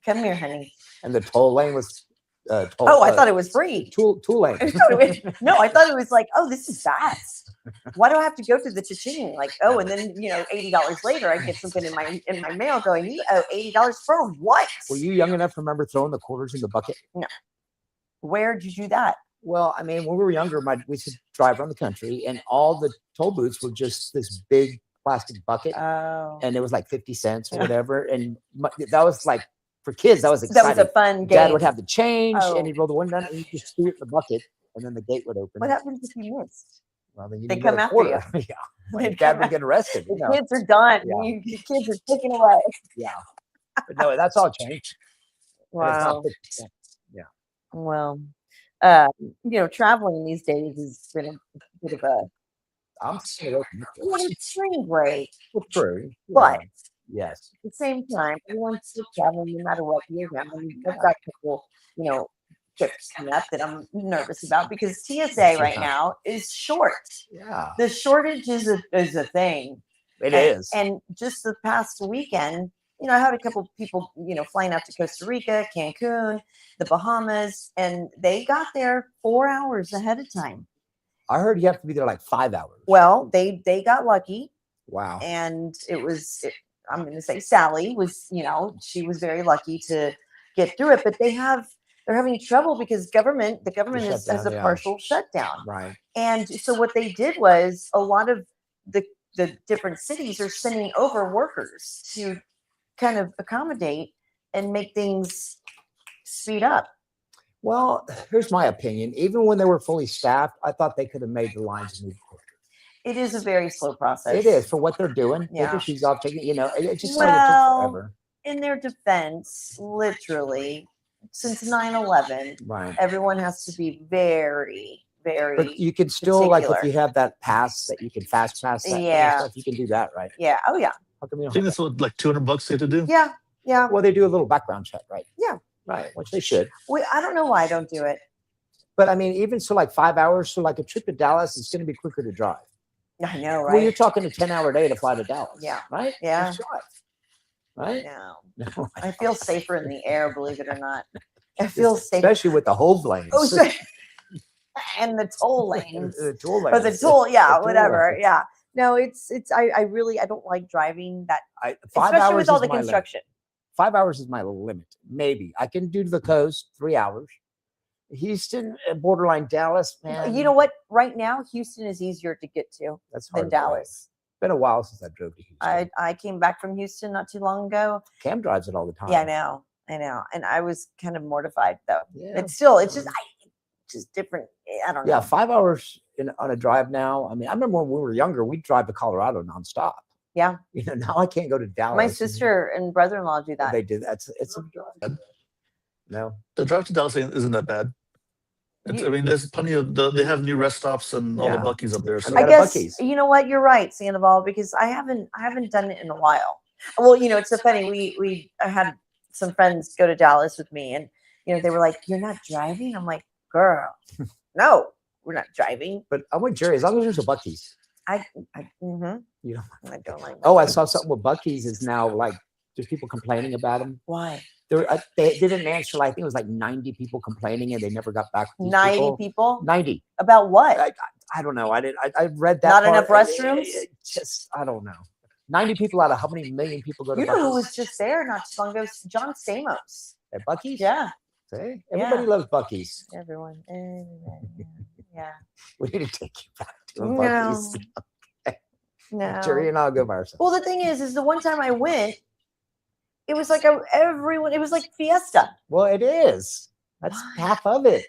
Come here, honey. And the toll lane was. Oh, I thought it was free. tool lane. I thought it was, no, I thought it was like, oh, this is fast. Why do I have to go through the cha-ching? Like, oh, and then $80 later, I get something in my mail going, you owe $80 for what? Were you young enough to remember throwing the quarters in the bucket? Where did you do that? Well, I mean, when we were younger, we used to drive around the country, and all the toll booths were just this big plastic bucket, Oh, and it was like 50 cents or whatever. And that was like, for kids, that was that exciting. was a fun game. Dad would have the change, Oh. and he'd roll the window down, and you just threw it in the bucket, and then the gate would open. What happens if you missed? Well, then you They need come another after quarter. you. Yeah, They like Dad come would get arrested. The kids are done. Yeah. The kids are taken away. Yeah, but no, that's all changed. And it's not Wow. 50 cents. Yeah, Well, traveling these days has been a bit of a I'm still spring break. true, But yes, at the same time, everyone's still traveling no matter what year round. I've got a couple, trips coming up that I'm nervous about because TSA right now is short. yeah, The shortage is a thing. it is. And just the past weekend, I had a couple of people, flying out to Costa Rica, Cancun, the Bahamas, and they got there 4 hours ahead of time. I heard you have to be there like 5 hours. Well, they got lucky, Wow. and I'm going to say Sally was, she was very lucky to get through it, but they're having trouble because the government has a shutdown, yeah. partial shutdown. Right. And so what they did was a lot of the different cities are sending over workers to kind of accommodate and make things speed up. Well, here's my opinion. Even when they were fully staffed, I thought they could have made the lines move quicker. It is a very slow process. It is for what they're doing. Take Yeah. your shoes off, take it, it just took Well, forever. In their defense, literally, since 9/11, Right. everyone has to be very, very. But you can still, like, if particular. you have that pass that you can fast pass that kind of Yeah. stuff, you can do that, right? Yeah. Oh yeah. How come you I don't think have that's what, like $200 they had to do. Yeah. Yeah. that? Well, they do a little background check, right? Yeah. Right, which they should. I don't know why I don't do it. But I mean, even so, like 5 hours, so like a trip to Dallas is going to be quicker to drive. I know, Well, you're right? talking a 10-hour day to fly to Dallas. Yeah. Right? Yeah. Just drive. Right? No. No. I feel safer in the air, believe it or not. I feel safer. Especially with the Hove lanes. Oh, so- and the toll lanes. The toll Or the lanes. toll, yeah, The toll whatever. lanes. Yeah. No, I really, I don't like driving that, 5 especially hours with all is the my limit. construction. 5 hours is my limit. Maybe I can do to the coast 3 hours. Houston, borderline Dallas, man. You know what? Right now, Houston is easier to get to That's hard than to drive. Dallas. It's been a while since I drove to Houston. I came back from Houston not too long ago. Cam drives it all the time. Yeah, I know. And I was kind of mortified though. Yeah. It's just different. I don't know. 5 hours on a drive now. I mean, I remember when we were younger, we'd drive to Colorado nonstop. Yeah. You know, now I can't go to Dallas. My sister and brother-in-law do that. They do. No. The drive to Dallas isn't that bad. I mean, there's plenty of they have new rest stops and all the Buc-ee's up there. So. I guess you know what, you're right, Sandoval, because I haven't done it in a while. Well, you know, it's so funny. I had some friends go to Dallas with me, and you know, they were like, "You're not driving?" I'm like, "Girl, no, we're not driving." But I'm with Jerry. As long as there's a Buc-ee's. You know, I don't like. Oh, I saw something with Buc-ee's is now like there's people complaining about them. Why? They didn't answer. Like, I think it was like 90 people complaining, and they never got back. 90 people? 90. About what? I don't know. I read that. Not enough restrooms? Just I don't know. 90 people out of how many million people go to? You know who was just there not too long ago? John Stamos. At Buc-ee's? Yeah. See? Everybody loves Buc-ee's. Everyone. Yeah. We need to take you back to a Buc-ee's. No. Jerry and I'll go by ourselves. Well, the thing is the one time I went, it was like everyone. It was like fiesta. Well, it is. That's half of it.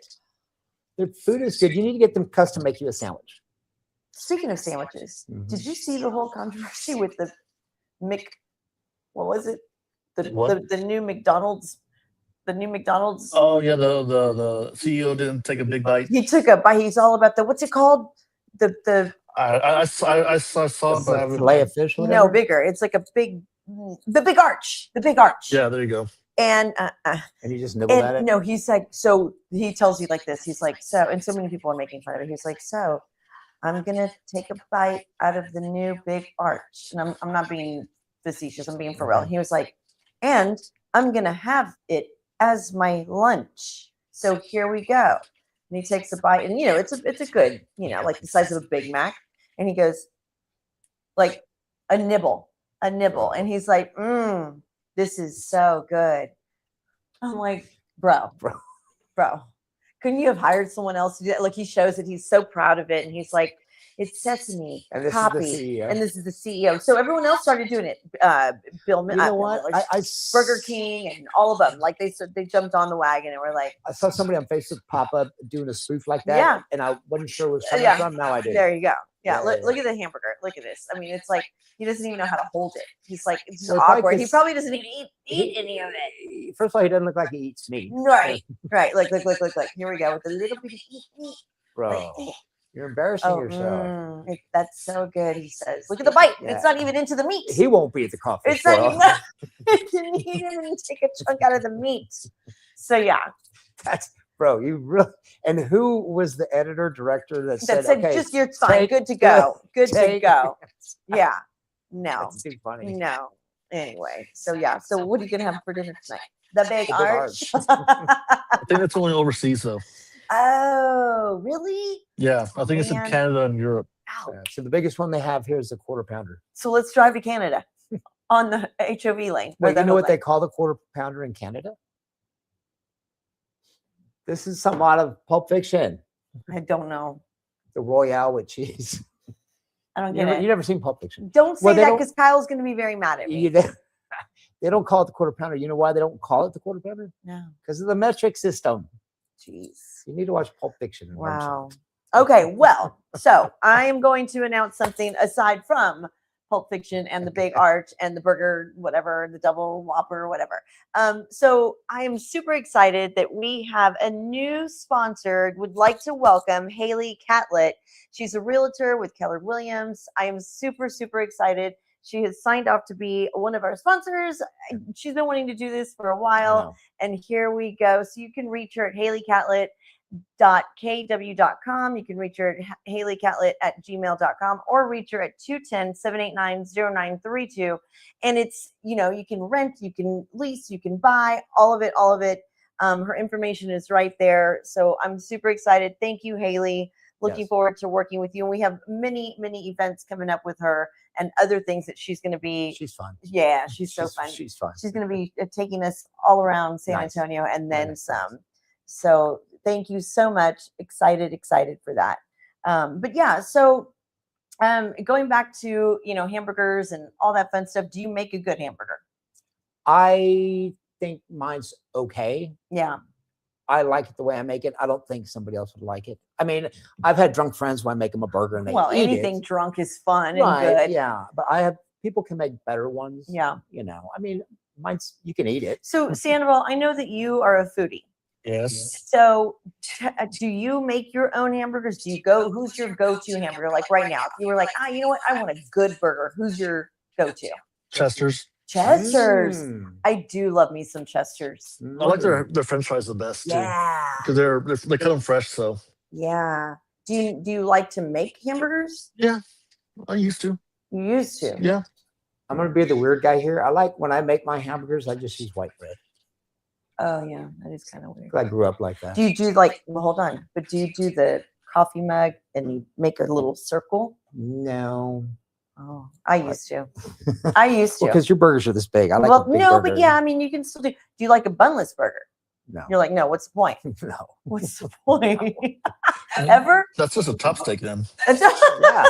Their food is good. You need to get them custom make you a sandwich. Speaking of sandwiches, did you see the whole controversy with the what was it? The new McDonald's. The new McDonald's. Oh yeah, the CEO didn't take a big bite. He took a bite. He's all about what's it called? I saw Filet of fish. No, bigger. It's like the big arch. The big arch. Yeah, there you go. And you just nibble at it. No, he's like, so he tells you like this. He's like, so, and so many people are making fun of it. He's like, so I'm gonna take a bite out of the new big arch, and I'm not being facetious. I'm being for real. He was like, and I'm gonna have it as my lunch. So here we go. And he takes a bite, and you know, it's a good, you know, like the size of a Big Mac. And he goes, like a nibble. And he's like, this is so good. I'm like, bro. Couldn't you have hired someone else to do that? Like, he shows that he's so proud of it, and he's like, it's sesame, and coffee, and this is the CEO. So everyone else started doing it. Bill, you know what? Burger King and all of them. Like they jumped on the wagon and were like. I saw somebody on Facebook pop up doing a spoof like that. Yeah. And I wasn't sure where it was coming from. Now I do. There you go. Yeah. Look at the hamburger. Look at this. I mean, it's like he doesn't even know how to hold it. He's like, it's just awkward. He probably doesn't even eat any of it. First of all, he doesn't look like he eats meat. Right. Look. Here we go with a little bit of meat. Bro. You're embarrassing yourself. That's so good, he says. Look at the bite. Yeah. It's not even into the meat. He won't be at the coffee. It's not even. He didn't even take a chunk out of the meat. So yeah. That's bro. You really. And who was the editor director that said okay, just you're fine, good to go, good to go. Yeah. No. That's too funny. No. Anyway, so yeah. So what are you gonna have for dinner tonight? The big arch. I think that's only overseas though. Oh, really? Yeah, I think it's in Canada and Europe. Yeah, so the biggest one they have here is the quarter pounder. So let's drive to Canada on the HOV lane. Wait, you know what they call the quarter pounder in Canada? This is some out of Pulp Fiction. I don't know. The Royale with cheese. I don't get it. You never seen Pulp Fiction? Don't say that because Kyle's going to be very mad at me. They don't call it the quarter pounder. You know why they don't call it the quarter pounder? No. Because of the metric system. Jeez. You need to watch Pulp Fiction. Wow. Okay, well, so I am going to announce something aside from Pulp Fiction and the big arch and the burger, whatever, the double whopper, whatever. So I am super excited that we have a new sponsor. Would like to welcome Haley Catlett. She's a realtor with Keller Williams. I am super, super excited. She has signed off to be one of our sponsors. She's been wanting to do this for a while, and here we go. So you can reach her at haleycatlett.kw.com. You can reach her at haleycatlett@gmail.com or reach her at 210-789-0932. And it's, you know, you can rent, you can lease, you can buy, all of it. Her information is right there. So I'm super excited. Thank you, Haley. Looking forward to working with you. And we have many, many events coming up with her and other things that she's going to be. She's fun. Yeah, she's so fun. She's fun. She's going to be taking us all around San Antonio and then some. So thank you so much. Excited for that. But yeah, so going back to, you know, hamburgers and all that fun stuff. Do you make a good hamburger? I think mine's okay. Yeah. I like it the way I make it. I don't think somebody else would like it. I mean, I've had drunk friends when I make them a burger and they eat anything it. Drunk is fun and good. Yeah, but I have people can make better ones. Yeah. You know, I mean, mine's you can eat it. So Sandoval, I know that you are a foodie. Yes. So do you make your own hamburgers? Do you go, who's your go-to hamburger? Like right now, if you were like, you know what? I want a good burger. Who's your go-to? Chester's. Chester's. Mm. I do love me some Chester's. I like their French fries the best too, Yeah. because they cut them fresh. So Yeah. Do you like to make hamburgers? yeah, I used to. You used to. Yeah. I'm gonna be the weird guy here. I like when I make my hamburgers, I just use white bread. Oh yeah, that is kind of weird. I grew up like that. Do you do like, well, hold on, but do you do the coffee mug and you make a little circle? No. Oh, I used to. I used to. Because your burgers are this big. I like Well, a big no, burger. but yeah, I mean, you can still do. Do you like a bunless burger? No. You're like, no. What's the point? No. What's the point? Ever? That's just a top steak then. Yeah.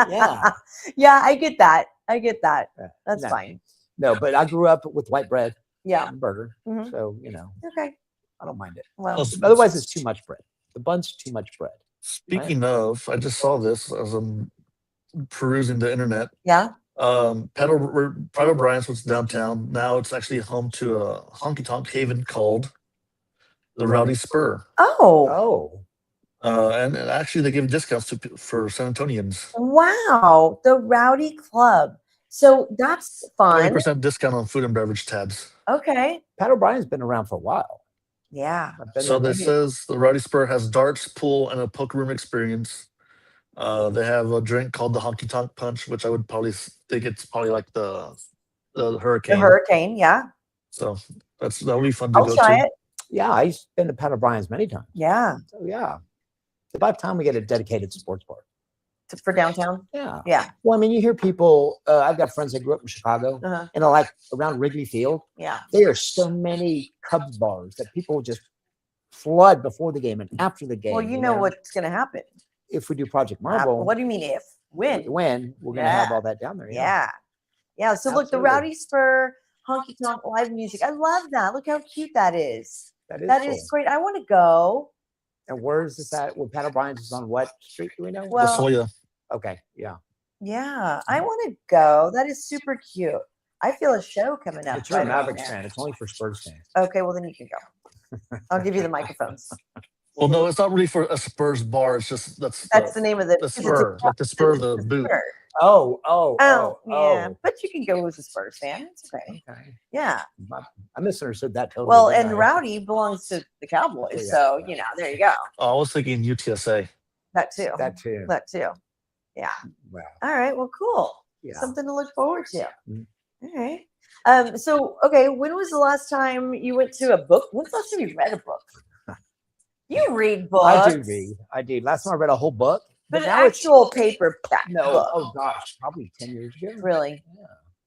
Yeah. Yeah, I get that. I get that. Yeah. That's No. fine. No, but I grew up with white bread Yeah. and burger. Mhm. So, you know, Okay. I don't mind it. Well, Otherwise, it's too much bread. The bun's too much bread. Speaking of, I just saw this as I'm perusing the internet. yeah. Private Brian's was downtown. Now it's actually home to a honky tonk haven called the Rowdy Spur. Oh. Oh. And actually, they give discounts for San Antonians. Wow. The Rowdy Club. So that's fun. 30% discount on food and beverage tabs. Okay. Pat O'Brien's been around for a while. Yeah. I've been So there this maybe- says the Rowdy Spur has darts, pool, and a poker room experience. They have a drink called the Honky Tonk Punch, which I would probably think it's probably like the Hurricane. The Hurricane. Yeah. So that'll be fun to I'll go try to. it. Yeah, I've been to Pat O'Brien's many times. Yeah. So, yeah. It's about time we get a dedicated sports bar. For downtown. Yeah. Yeah. Well, I mean, you hear people, I've got friends that grew up in Chicago, Uh-huh. and like around Wrigley Field, Yeah. there are so many Cubs bars that people just flood before the game and after the game. Well, you know what's going to happen. If we do Project Marble, What do you mean if? When? when we're going to have Yeah. all that down there. Yeah. Yeah. So look, the Absolutely. Rowdy Spur honky tonk live music. I love that. Look how cute that is. That is That cool. is great. I want to go. And where is this at? Well, Pat O'Brien's is on what street? Do we know? Well- Soya. Okay. Yeah. Yeah. I want to go. That is super cute. I feel a show coming up. But you're a right around Mavericks there. fan. It's only for Spurs fans. Okay. Well, then you can go. I'll give you the microphones. Well, no, it's not really for a Spurs bar. It's just That's the name of the, the it's a spur, like the spur of the it's a boot. Spur. Oh, Yeah. But you can go as a Spurs fan. It's okay. Okay. Yeah. I misunderstood that totally. Well, didn't and I? Rowdy belongs to the Cowboys. Yeah. So, you know, there you go. Oh, I was thinking UTSA. That too. That too. That too. Yeah. Wow. All right. Well, cool. Yeah. Something to look forward to. Mm. All right. So, okay, when was the last time you went to a book? When's the last time you read a book? You read books. I do read. I do. Last time I read a whole book. But an now it's actual paperback no. book. Oh gosh, probably 10 years ago. Really? Yeah.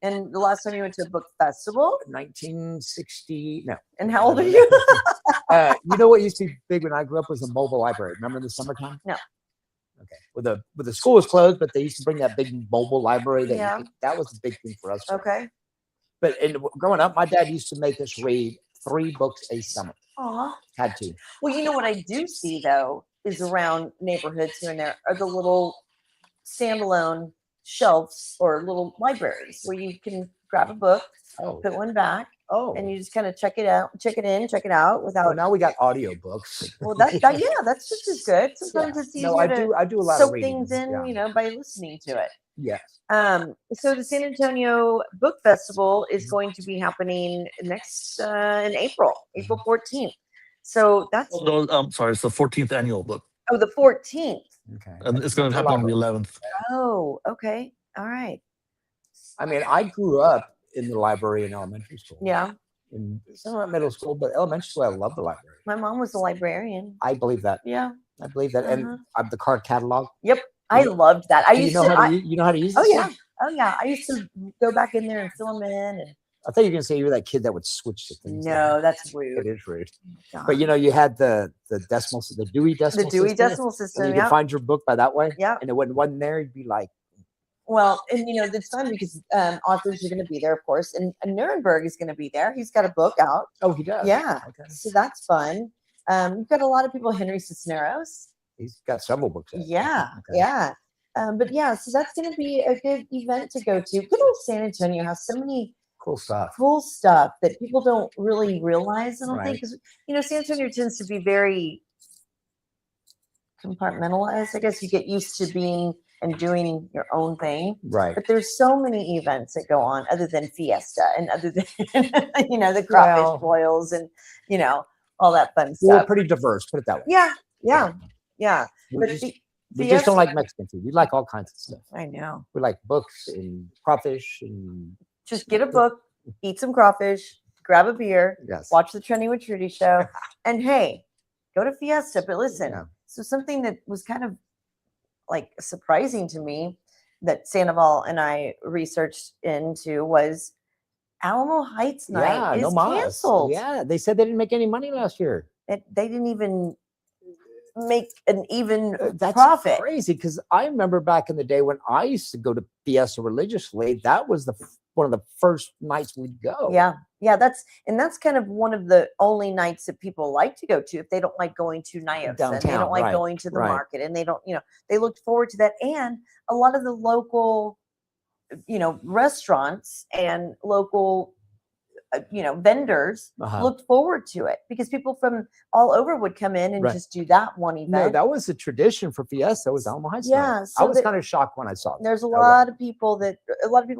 And the last time you went to a book festival? 1960. No. And how old are you? You know what used to be big when I grew up was a mobile library. Remember in the summertime? No. Okay. With the school was closed, but they used to bring that big mobile library. That Yeah. that was a big thing for us. Okay. But growing up, my dad used to make us read 3 books a summer. Aw. Had to. Well, you know what I do see though is around neighborhoods here and there are the little standalone shelves or little libraries where you can grab a book, Oh. put one back, Oh. and you just kind of check it out, check it in, check it out Oh, without. now we got audio books. Well, yeah, that's just as good. Sometimes it's easier No, I to do a lot of soak reading. things in, Yeah. you know, by listening to it. Yes. So the San Antonio Book Festival is going to be happening next in April 14th. So that's No, I'm sorry, it's the 14th annual book, the 14th. Okay. and it's going to happen on the 11th. Oh, okay. All right. I mean, I grew up in the library in elementary school. Yeah. In some of middle school, but elementary school, I loved the library. My mom was a librarian. I believe that. Yeah. I believe that. Uh-huh. And the card catalog. I loved that. I Do used you know to. how to you know how to use Oh this yeah. thing? Oh yeah. I used to go back in there and fill them in. And I thought you were gonna say you were that kid that would switch the things. no, that's It rude. is rude. God. But you know, you had the decimal, the Dewey the decimal Dewey system, Decimal and System. you Yeah. could find your book by that way. Yeah. And it wasn't there, you'd be like, Well, and you know, it's fun because authors are going to be there, of course, and Nuremberg is going to be there. He's got a book out. oh, he does. Yeah. Okay. So that's fun. You've got a lot of people. Henry Cisneros. He's got several books out. Yeah. Okay. Yeah. But yeah, so that's going to be a good event to go to. Good old San Antonio has so many Cool stuff. cool stuff that people don't really realize. I don't think, Right. because San Antonio tends to be very compartmentalized. I guess you get used to being and doing your own thing. Right. But there's so many events that go on other than Fiesta and other than the crawfish Well, boils and all that fun We're stuff. pretty diverse, put it that way. Yeah. We But just, the we just don't Fiesta- like Mexican food. We like all kinds of stuff. I know. We like books and crawfish and Just get a book, eat some crawfish, grab a beer, yes. watch the Trending with Trudy show, and hey, go to Fiesta. But listen, Yeah. so something that was kind of like surprising to me that Sandoval and I researched into was Alamo Heights night is no mas. canceled. Yeah, they said they didn't make any money last year. They didn't even make an even That's profit. crazy because I remember back in the day when I used to go to Fiesta religiously. That was one of the first nights we'd go. Yeah, that's kind of one of the only nights that people like to go to if they don't like going to Nios and they Downtown, don't like right, going to the right. market and they don't, they look forward to that. And a lot of the local, restaurants and local, vendors Uh-huh. looked forward to it because people from all over would come in and Right. just do that one event. No, that was a tradition for Fiesta. It was Alamo Heights. night. Yeah, I so was that- kind of shocked when I saw that. There's a I was. lot of people in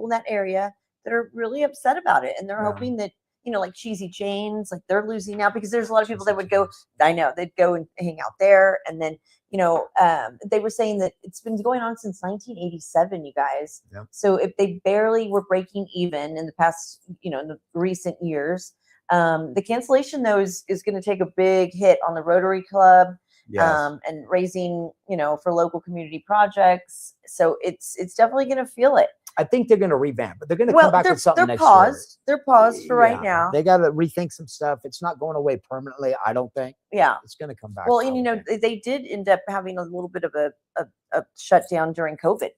that area that are really upset about it, and they're Yeah. hoping that like Cheesy Chains, like they're losing out because there's a lot of people that would go. I know they'd go and hang out there, and then they were saying that it's been going on since 1987, you guys. Yep. So if they barely were breaking even in the past, in the recent years, the cancellation though is going to take a big hit on the Rotary Club. Yes. And raising, for local community projects. So it's definitely going to feel it. I think they're going to revamp, but they're going to come back with something they're next paused. They're paused for right Yeah. now. They got to rethink some stuff. It's not going away permanently. I don't think Yeah. it's going to come back. Well, and probably. they did end up having a little bit of a shutdown during COVID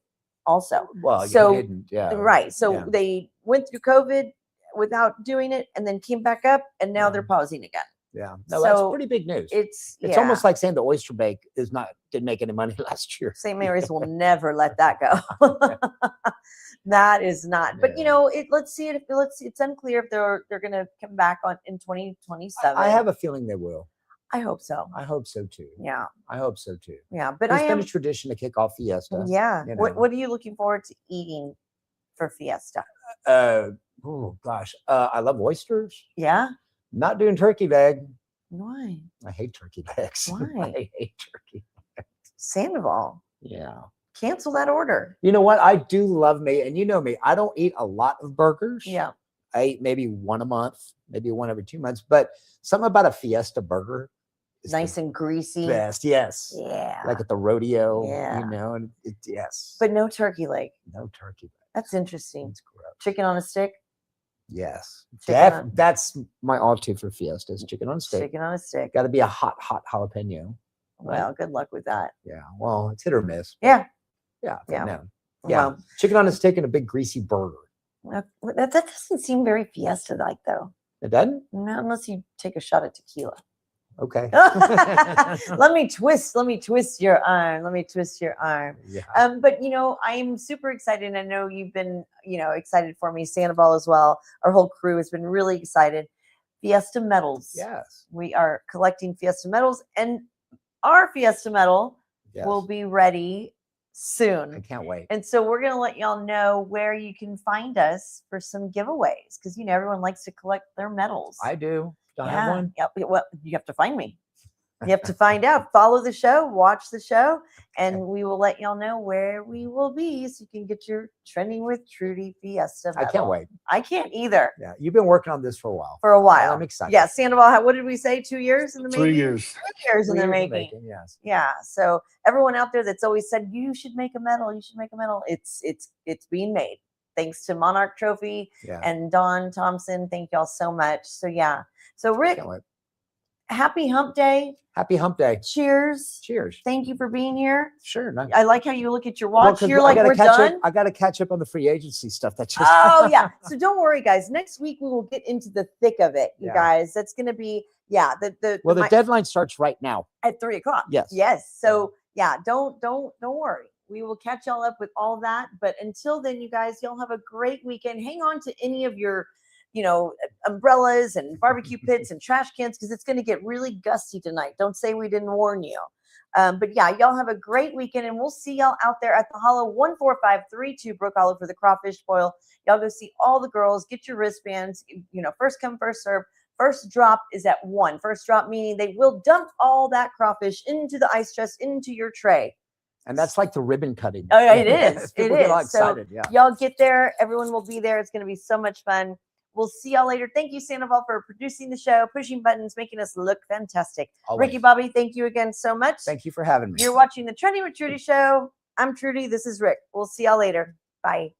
also. Well, so- you didn't. Yeah. Right. So yeah. they went through COVID without doing it and then came back up and now they're pausing again. Yeah. No, that's So pretty big news. It's almost like saying the oyster bake didn't make any money last year. St. Mary's will never let that go. That is not. But Yeah. let's see it's unclear if they're going to come back in 2027. I have a feeling they will. I hope so. I hope so too. Yeah. I hope so too. Yeah. But It's I been am. a tradition to kick off Fiesta. Yeah. you What know. are you looking forward to eating for Fiesta? Oh gosh, I love oysters. Yeah. Not doing turkey leg. Why? I hate turkey legs. Why? I hate turkey. Sandoval. Yeah. Cancel that order. You know what? I do love me, and you know me. I don't eat a lot of burgers. Yeah. I eat maybe one a month, maybe one every 2 months. But something about a Fiesta burger is Nice the and greasy. best. Yes. Yeah. Like at the rodeo. Yeah. And yes. But no turkey leg. no turkey leg. That's interesting. It's gross. Chicken on a stick. Yes. Chicken on- That's my all-to for Fiesta is chicken on a stick. Chicken on a stick. Got to be a hot jalapeno. Well, good luck with that. Yeah. Well, it's hit or miss. Yeah. Yeah. but Yeah. No. Yeah. Well, Chicken on a stick and a big greasy burger. that doesn't seem very Fiesta like though. It doesn't? Not unless you take a shot of tequila. Okay. Let me twist your arm. Yeah. But I'm super excited. I know you've been, excited for me, Sandoval as well. Our whole crew has been really excited. Fiesta medals. Yes. We are collecting Fiesta medals, and our Fiesta medal Yes. will be ready I soon. can't wait. And so we're going to let y'all know where you can find us for some giveaways because everyone likes to collect their medals. I do. Don't I have one? Yeah. Well, you have to find me. You have to find out. Follow the show, watch the show, and we will let y'all know where we will be so you can get your Trending with Trudy Fiesta I medal. can't wait. I can't either Yeah. You've been working on this for a while. for a while. I'm excited. Yeah, Sandoval, what did we say? 2 years in the making? 3 years. 3 years in the Years making. yes. Yeah. So everyone out there that's always said you should make a medal, it's being made. Thanks to Monarch Trophy Yeah. and Dawn Thompson. Thank y'all so much. So yeah. So Rick, Can't wait. happy hump day. Happy hump day. Cheers. Cheers. Thank you for being here. Sure. No. I like how you look at your Well, watch. 'cause You're I like, gotta we're catch done. Up, I got to catch up on the free agency stuff. That just Oh yeah. So don't worry, guys. Next week we will get into the thick of it, you Yeah. guys. That's gonna be Well, the deadline starts right now. at 3:00. Yes. Yes. So yeah, don't worry. we will catch y'all up with all that. But until then, you guys, y'all have a great weekend. Hang on to any of your, umbrellas and barbecue pits and trash cans, because it's going to get really gusty tonight. Don't say we didn't warn you. But yeah, y'all have a great weekend, and we'll see y'all out there at the Hollow 14532 Brook Hollow for the crawfish boil. Y'all go see all the girls, get your wristbands, first come, first serve. First drop is at 1. First drop meaning they will dump all that crawfish into the ice chest, into your tray. And that's like the ribbon cutting. Oh, it is. It People get all is. So excited. Yeah. y'all get there. Everyone will be there. It's going to be so much fun. We'll see y'all later. Thank you, Sandoval, for producing the show, pushing buttons, making us look fantastic. Always. Ricky Bobby, thank you again so much. Thank you for having me. You're watching the Trending with Trudy show. I'm Trudy. This is Rick. We'll see y'all later. Bye.